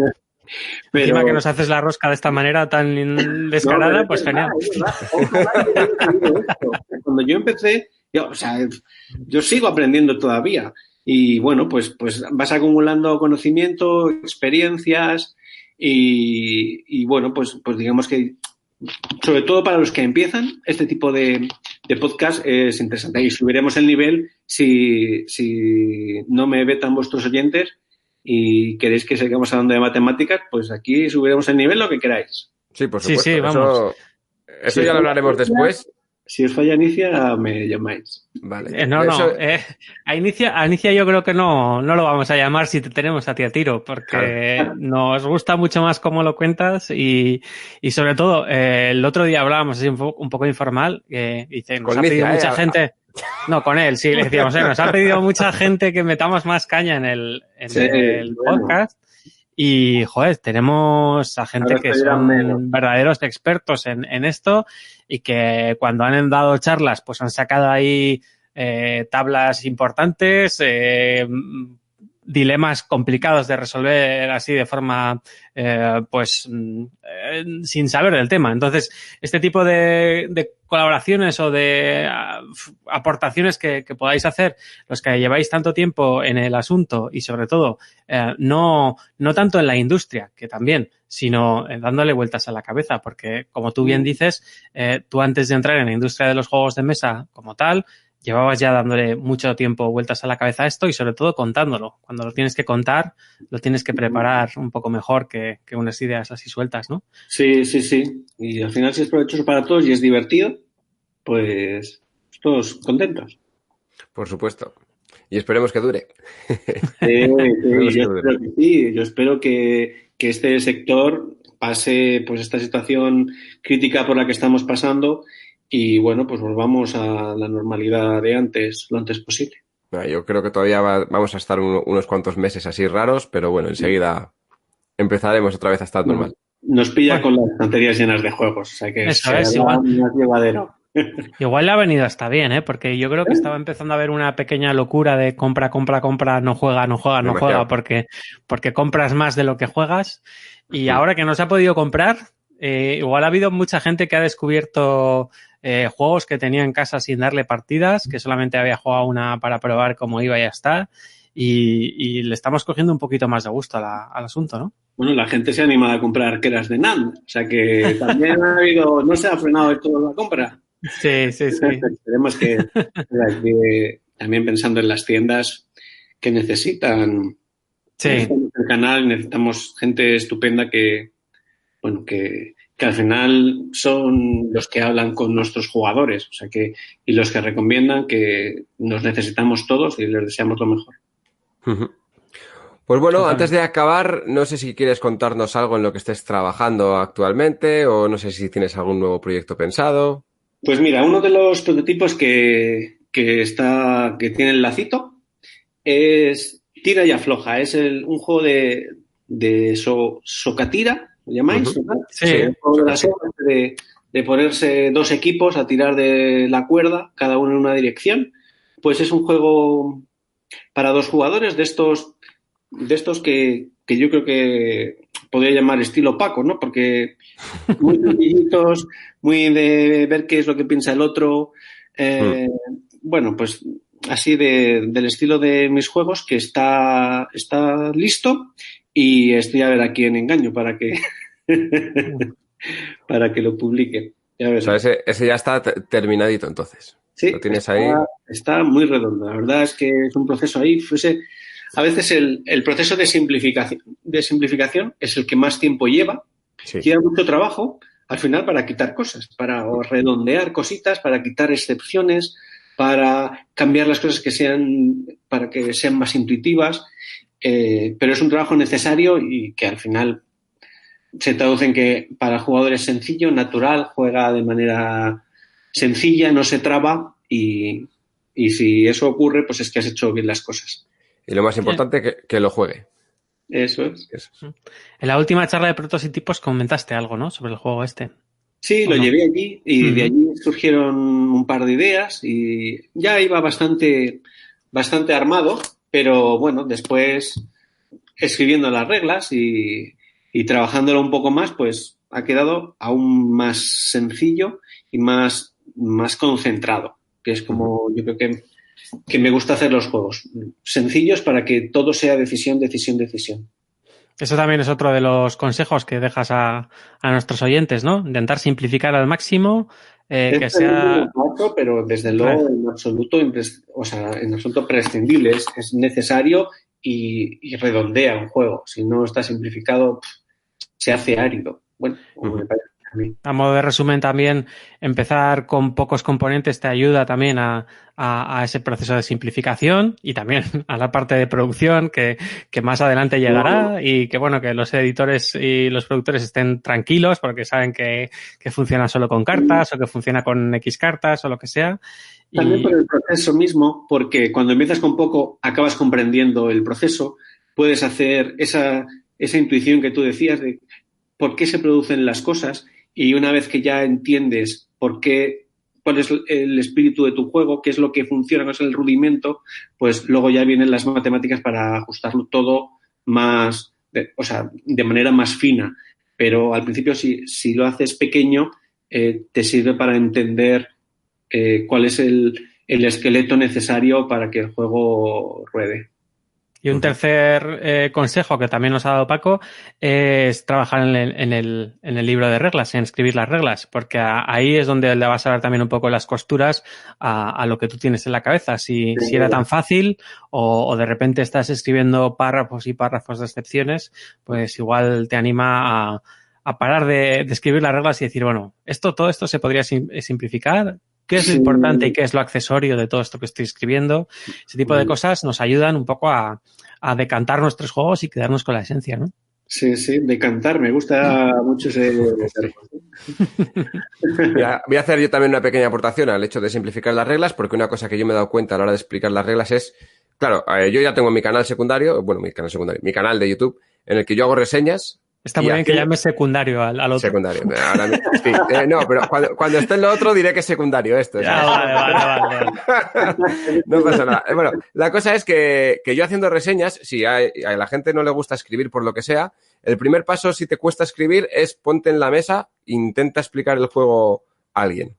Encima que nos haces la rosca de esta manera tan descarada, no, pues genial. Cuando yo empecé, yo sigo aprendiendo todavía. Y bueno, pues vas acumulando conocimiento, experiencias y bueno, pues digamos que sobre todo para los que empiezan, este tipo de podcast es interesante. Y subiremos el nivel si no me vetan vuestros oyentes y queréis que sigamos hablando de matemáticas, pues aquí subiremos el nivel lo que queráis. Sí, por supuesto. Sí, vamos. Eso ya lo hablaremos después. Si os falla Inicia, me llamáis. Vale. A Inicia yo creo que no lo vamos a llamar si te tenemos a ti a tiro, porque nos gusta mucho más cómo lo cuentas y sobre todo, el otro día hablábamos así un poco informal, dice, nos ha pedido mucha gente... No, con él, sí, le decíamos, nos ha pedido mucha gente que metamos más caña en el podcast. Y, joder, tenemos a gente que son verdaderos expertos en esto y que cuando han dado charlas, pues han sacado ahí tablas importantes, dilemas complicados de resolver así de forma, sin saber del tema. Entonces, este tipo de colaboraciones o de aportaciones que podáis hacer los que lleváis tanto tiempo en el asunto y sobre todo no tanto en la industria, que también, sino dándole vueltas a la cabeza, porque como tú bien dices, tú antes de entrar en la industria de los juegos de mesa como tal, llevabas ya dándole mucho tiempo vueltas a la cabeza a esto y sobre todo contándolo. Cuando lo tienes que contar, lo tienes que preparar un poco mejor que unas ideas así sueltas, ¿no? Sí. Y al final, si es provechoso para todos y es divertido, pues todos contentos. Por supuesto. Y esperemos que dure. Yo espero que este sector pase pues esta situación crítica por la que estamos pasando y bueno, pues volvamos a la normalidad de antes, lo antes posible. Yo creo que todavía vamos a estar unos cuantos meses así raros, pero bueno, enseguida empezaremos otra vez a estar normal. Nos pilla con las estanterías llenas de juegos, o sea que eso es igual. Más llevadero. Igual le ha venido hasta bien, porque yo creo que estaba empezando a haber una pequeña locura de compra, no juega, porque compras más de lo que juegas. Y ahora que no se ha podido comprar, igual ha habido mucha gente que ha descubierto juegos que tenía en casa sin darle partidas, que solamente había jugado una para probar cómo iba y ya está. Y le estamos cogiendo un poquito más de gusto al asunto, ¿no? Bueno, la gente se ha animado a comprar arqueras de NAND, o sea que también no se ha frenado de todo la compra. Sí. Esperemos que también pensando en las tiendas que necesitan el canal, necesitamos gente estupenda que al final son los que hablan con nuestros jugadores, o sea y los que recomiendan que nos necesitamos todos y les deseamos lo mejor. Pues bueno, antes de acabar, no sé si quieres contarnos algo en lo que estés trabajando actualmente o no sé si tienes algún nuevo proyecto pensado. Pues mira, uno de los prototipos que tiene el lacito es Tira y Afloja. Es un juego de socatira, ¿lo llamáis? Sí. El juego de ponerse dos equipos a tirar de la cuerda, cada uno en una dirección. Pues es un juego para dos jugadores de estos que yo creo que podría llamar estilo Paco, ¿no? Porque muy sencillitos, muy de ver qué es lo que piensa el otro. Bueno, pues así del estilo de mis juegos, que está listo y estoy a ver a quién engaño para que lo publique. O sea, ese ya está terminadito entonces. Sí, lo tienes ahí. Está muy redondo. La verdad es que es un proceso ahí. A veces el proceso de simplificación es el que más tiempo lleva. Sí. Lleva mucho trabajo al final para quitar cosas, para redondear cositas, para quitar excepciones, para cambiar las cosas para que sean más intuitivas. Pero es un trabajo necesario y que al final se traduce en que para el jugador es sencillo, natural, juega de manera sencilla, no se traba y si eso ocurre, pues es que has hecho bien las cosas. Y lo más importante, que lo juegue. Eso es. En la última charla de prototipos comentaste algo, ¿no? Sobre el juego este. Sí, lo llevé allí y de allí surgieron un par de ideas y ya iba bastante armado, pero bueno, después escribiendo las reglas y trabajándolo un poco más, pues ha quedado aún más sencillo y más concentrado, que es como yo creo que me gusta hacer los juegos. Sencillos para que todo sea decisión. Eso también es otro de los consejos que dejas a nuestros oyentes, ¿no? Intentar simplificar al máximo, que sea... Pero desde luego en absoluto prescindible. Es necesario y redondea un juego. Si no está simplificado, se hace árido. Bueno, como me parece a mí. A modo de resumen también, empezar con pocos componentes te ayuda también a ese proceso de simplificación y también a la parte de producción que más adelante llegará y que bueno, que los editores y los productores estén tranquilos porque saben que funciona solo con cartas o que funciona con X cartas o lo que sea. También por el proceso mismo, porque cuando empiezas con poco acabas comprendiendo el proceso, puedes hacer esa intuición que tú decías de por qué se producen las cosas y una vez que ya entiendes por qué cuál es el espíritu de tu juego, qué es lo que funciona, cuál es el rudimento, pues luego ya vienen las matemáticas para ajustarlo todo más, de manera más fina. Pero al principio, si lo haces pequeño, te sirve para entender cuál es el esqueleto necesario para que el juego ruede. Y un tercer consejo que también nos ha dado Paco es trabajar en el libro de reglas, en escribir las reglas, porque ahí es donde le vas a dar también un poco las costuras a lo que tú tienes en la cabeza. Si era tan fácil o de repente estás escribiendo párrafos y párrafos de excepciones, pues igual te anima a parar de escribir las reglas y decir, bueno, todo esto se podría simplificar. ¿Qué es lo importante y qué es lo accesorio de todo esto que estoy escribiendo? Ese tipo de cosas nos ayudan un poco a decantar nuestros juegos y quedarnos con la esencia, ¿no? Sí, decantar. Me gusta mucho ese Voy a hacer yo también una pequeña aportación al hecho de simplificar las reglas, porque una cosa que yo me he dado cuenta a la hora de explicar las reglas es, claro, yo ya tengo mi canal secundario, mi canal de YouTube, en el que yo hago reseñas. Está muy bien que llames secundario al otro. Secundario. Ahora, sí, no, pero cuando esté en lo otro diré que es secundario esto. Vale. No pasa nada. Bueno, la cosa es que yo haciendo reseñas, si a la gente no le gusta escribir por lo que sea, el primer paso, si te cuesta escribir, es ponte en la mesa e intenta explicar el juego a alguien.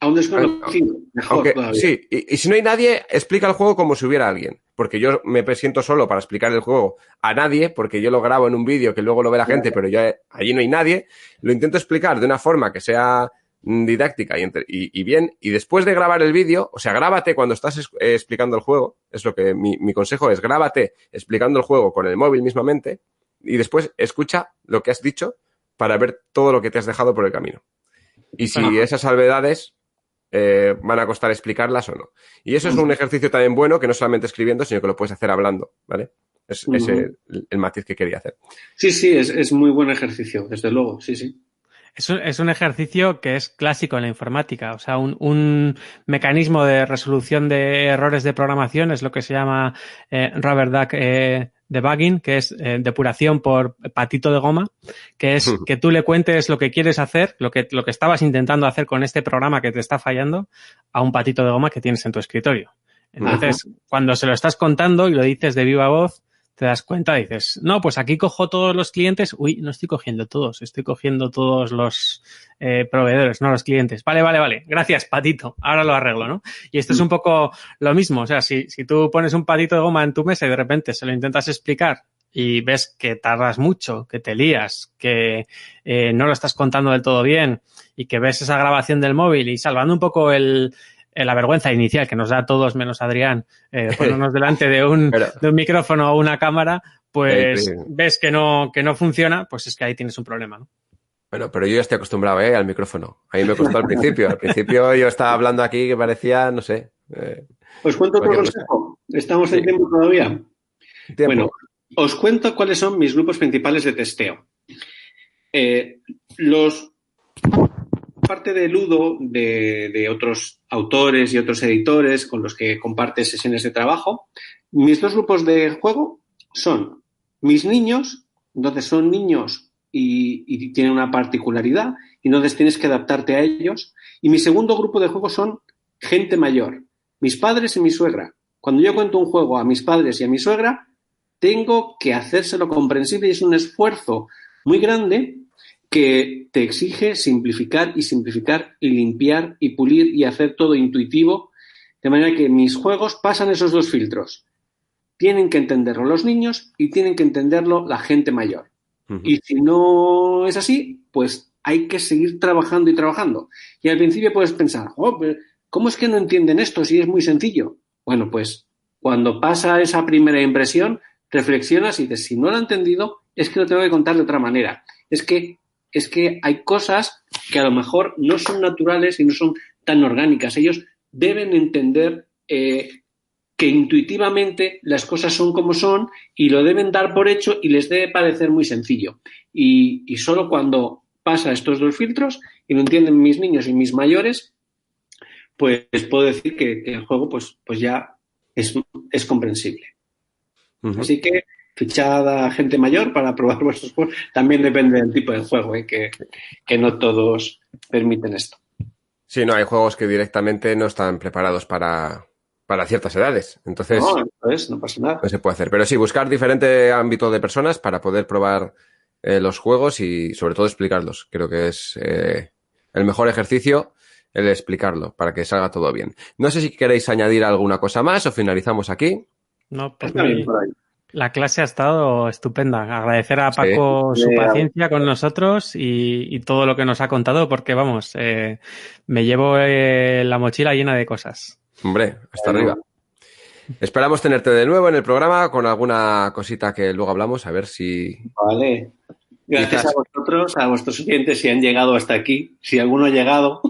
A un desconocido, mejor todavía. Sí, y si no hay nadie, explica el juego como si hubiera alguien. Porque yo me siento solo para explicar el juego a nadie, porque yo lo grabo en un vídeo que luego lo ve la gente, pero allí no hay nadie. Lo intento explicar de una forma que sea didáctica y bien. Y después de grabar el vídeo, o sea, grábate cuando estás explicando el juego. Es lo que mi consejo es, grábate explicando el juego con el móvil mismamente y después escucha lo que has dicho para ver todo lo que te has dejado por el camino. Y si esas salvedades van a costar explicarlas o no. Y eso es un ejercicio también bueno, que no solamente escribiendo, sino que lo puedes hacer hablando, ¿vale? Es el matiz que quería hacer. Sí, es muy buen ejercicio, desde luego, sí. Es un ejercicio que es clásico en la informática, o sea, un mecanismo de resolución de errores de programación es lo que se llama rubber duck debugging, que es depuración por patito de goma, que es que tú le cuentes lo que quieres hacer, lo que estabas intentando hacer con este programa que te está fallando, a un patito de goma que tienes en tu escritorio. Entonces, cuando se lo estás contando y lo dices de viva voz, te das cuenta y dices, no, pues aquí cojo todos los clientes. Uy, no estoy cogiendo todos, estoy cogiendo todos los proveedores, no los clientes. Vale. Gracias, patito. Ahora lo arreglo, ¿no? Y esto es un poco lo mismo. O sea, si tú pones un patito de goma en tu mesa y de repente se lo intentas explicar y ves que tardas mucho, que te lías, que no lo estás contando del todo bien y que ves esa grabación del móvil y salvando un poco la vergüenza inicial que nos da a todos menos a Adrián, ponernos delante de un micrófono o una cámara, pues ves que no funciona, pues es que ahí tienes un problema, ¿no? Bueno, pero yo ya estoy acostumbrado al micrófono. A mí me costó al principio. Al principio yo estaba hablando aquí que parecía, no sé. ¿Os cuento otro consejo? ¿Estamos en tiempo todavía? Bueno, os cuento cuáles son mis grupos principales de testeo. Parte de Ludo, de otros autores y otros editores con los que comparte sesiones de trabajo, mis dos grupos de juego son mis niños, entonces son niños y tienen una particularidad, y entonces tienes que adaptarte a ellos, y mi segundo grupo de juego son gente mayor, mis padres y mi suegra. Cuando yo cuento un juego a mis padres y a mi suegra, tengo que hacérselo comprensible y es un esfuerzo muy grande que te exige simplificar y limpiar y pulir y hacer todo intuitivo, de manera que mis juegos pasan esos dos filtros. Tienen que entenderlo los niños y tienen que entenderlo la gente mayor. Y si no es así, pues hay que seguir trabajando y trabajando. Y al principio puedes pensar, ¿cómo es que no entienden esto si es muy sencillo? Bueno, pues cuando pasa esa primera impresión, reflexionas y dices, si no lo he entendido, es que lo tengo que contar de otra manera. Es que hay cosas que a lo mejor no son naturales y no son tan orgánicas. Ellos deben entender que intuitivamente las cosas son como son y lo deben dar por hecho y les debe parecer muy sencillo. Y solo cuando pasa estos dos filtros y lo entienden mis niños y mis mayores, pues puedo decir que el juego pues ya es comprensible. Así que fichada gente mayor para probar vuestros juegos. También depende del tipo de juego, que no todos permiten esto. Sí, no, hay juegos que directamente no están preparados para ciertas edades. Entonces, no pasa nada. No se puede hacer. Pero sí, buscar diferente ámbito de personas para poder probar los juegos y sobre todo explicarlos. Creo que es el mejor ejercicio el explicarlo para que salga todo bien. No sé si queréis añadir alguna cosa más o finalizamos aquí. No, pues la clase ha estado estupenda. Agradecer a Paco su paciencia con nosotros y todo lo que nos ha contado porque, vamos, me llevo la mochila llena de cosas. Hombre, hasta arriba. Esperamos tenerte de nuevo en el programa con alguna cosita que luego hablamos, a ver si... Vale. Gracias a vosotros, a vuestros oyentes si han llegado hasta aquí. Si alguno ha llegado...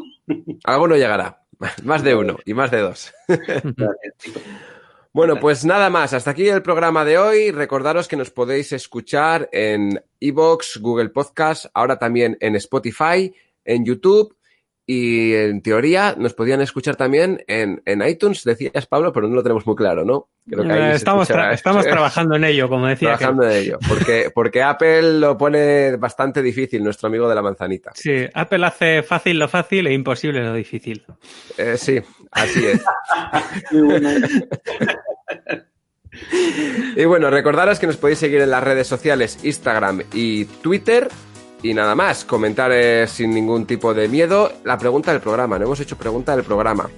Alguno llegará. Más de uno y más de dos. Bueno, pues nada más. Hasta aquí el programa de hoy. Recordaros que nos podéis escuchar en iVoox, Google Podcast, ahora también en Spotify, en YouTube y en teoría nos podían escuchar también en iTunes, decías, Pablo, pero no lo tenemos muy claro, ¿no? Creo que ahí estamos trabajando en ello, como decía. Trabajando en ello, porque Apple lo pone bastante difícil, nuestro amigo de la manzanita. Sí, Apple hace fácil lo fácil e imposible lo difícil. Sí, así es. Y bueno, recordaros que nos podéis seguir en las redes sociales Instagram y Twitter. Y nada más, comentar sin ningún tipo de miedo la pregunta del programa. No hemos hecho pregunta del programa.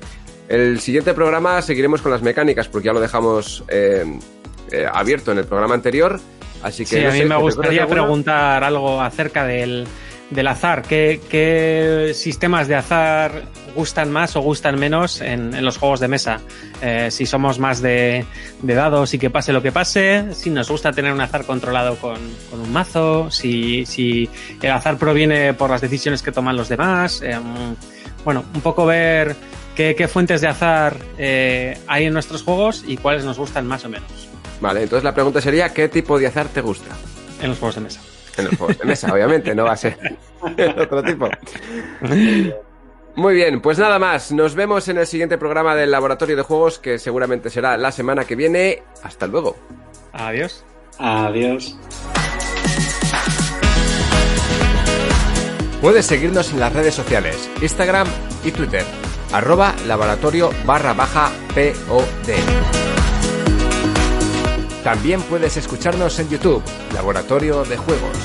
El siguiente programa seguiremos con las mecánicas porque ya lo dejamos abierto en el programa anterior. Así que sí, a mí me gustaría preguntar algo acerca del azar. ¿Qué sistemas de azar gustan más o gustan menos en los juegos de mesa? Si somos más de dados y que pase lo que pase, si nos gusta tener un azar controlado con un mazo, si el azar proviene por las decisiones que toman los demás. Bueno, un poco ver qué fuentes de azar hay en nuestros juegos y cuáles nos gustan más o menos. Vale, entonces la pregunta sería, ¿qué tipo de azar te gusta? En los juegos de mesa. En los juegos de mesa, obviamente, no va a ser otro tipo. Muy bien, pues nada más. Nos vemos en el siguiente programa del Laboratorio de Juegos, que seguramente será la semana que viene. Hasta luego. Adiós. Adiós. Puedes seguirnos en las redes sociales, Instagram y Twitter, @laboratorio_POD. También puedes escucharnos en YouTube, Laboratorio de Juegos.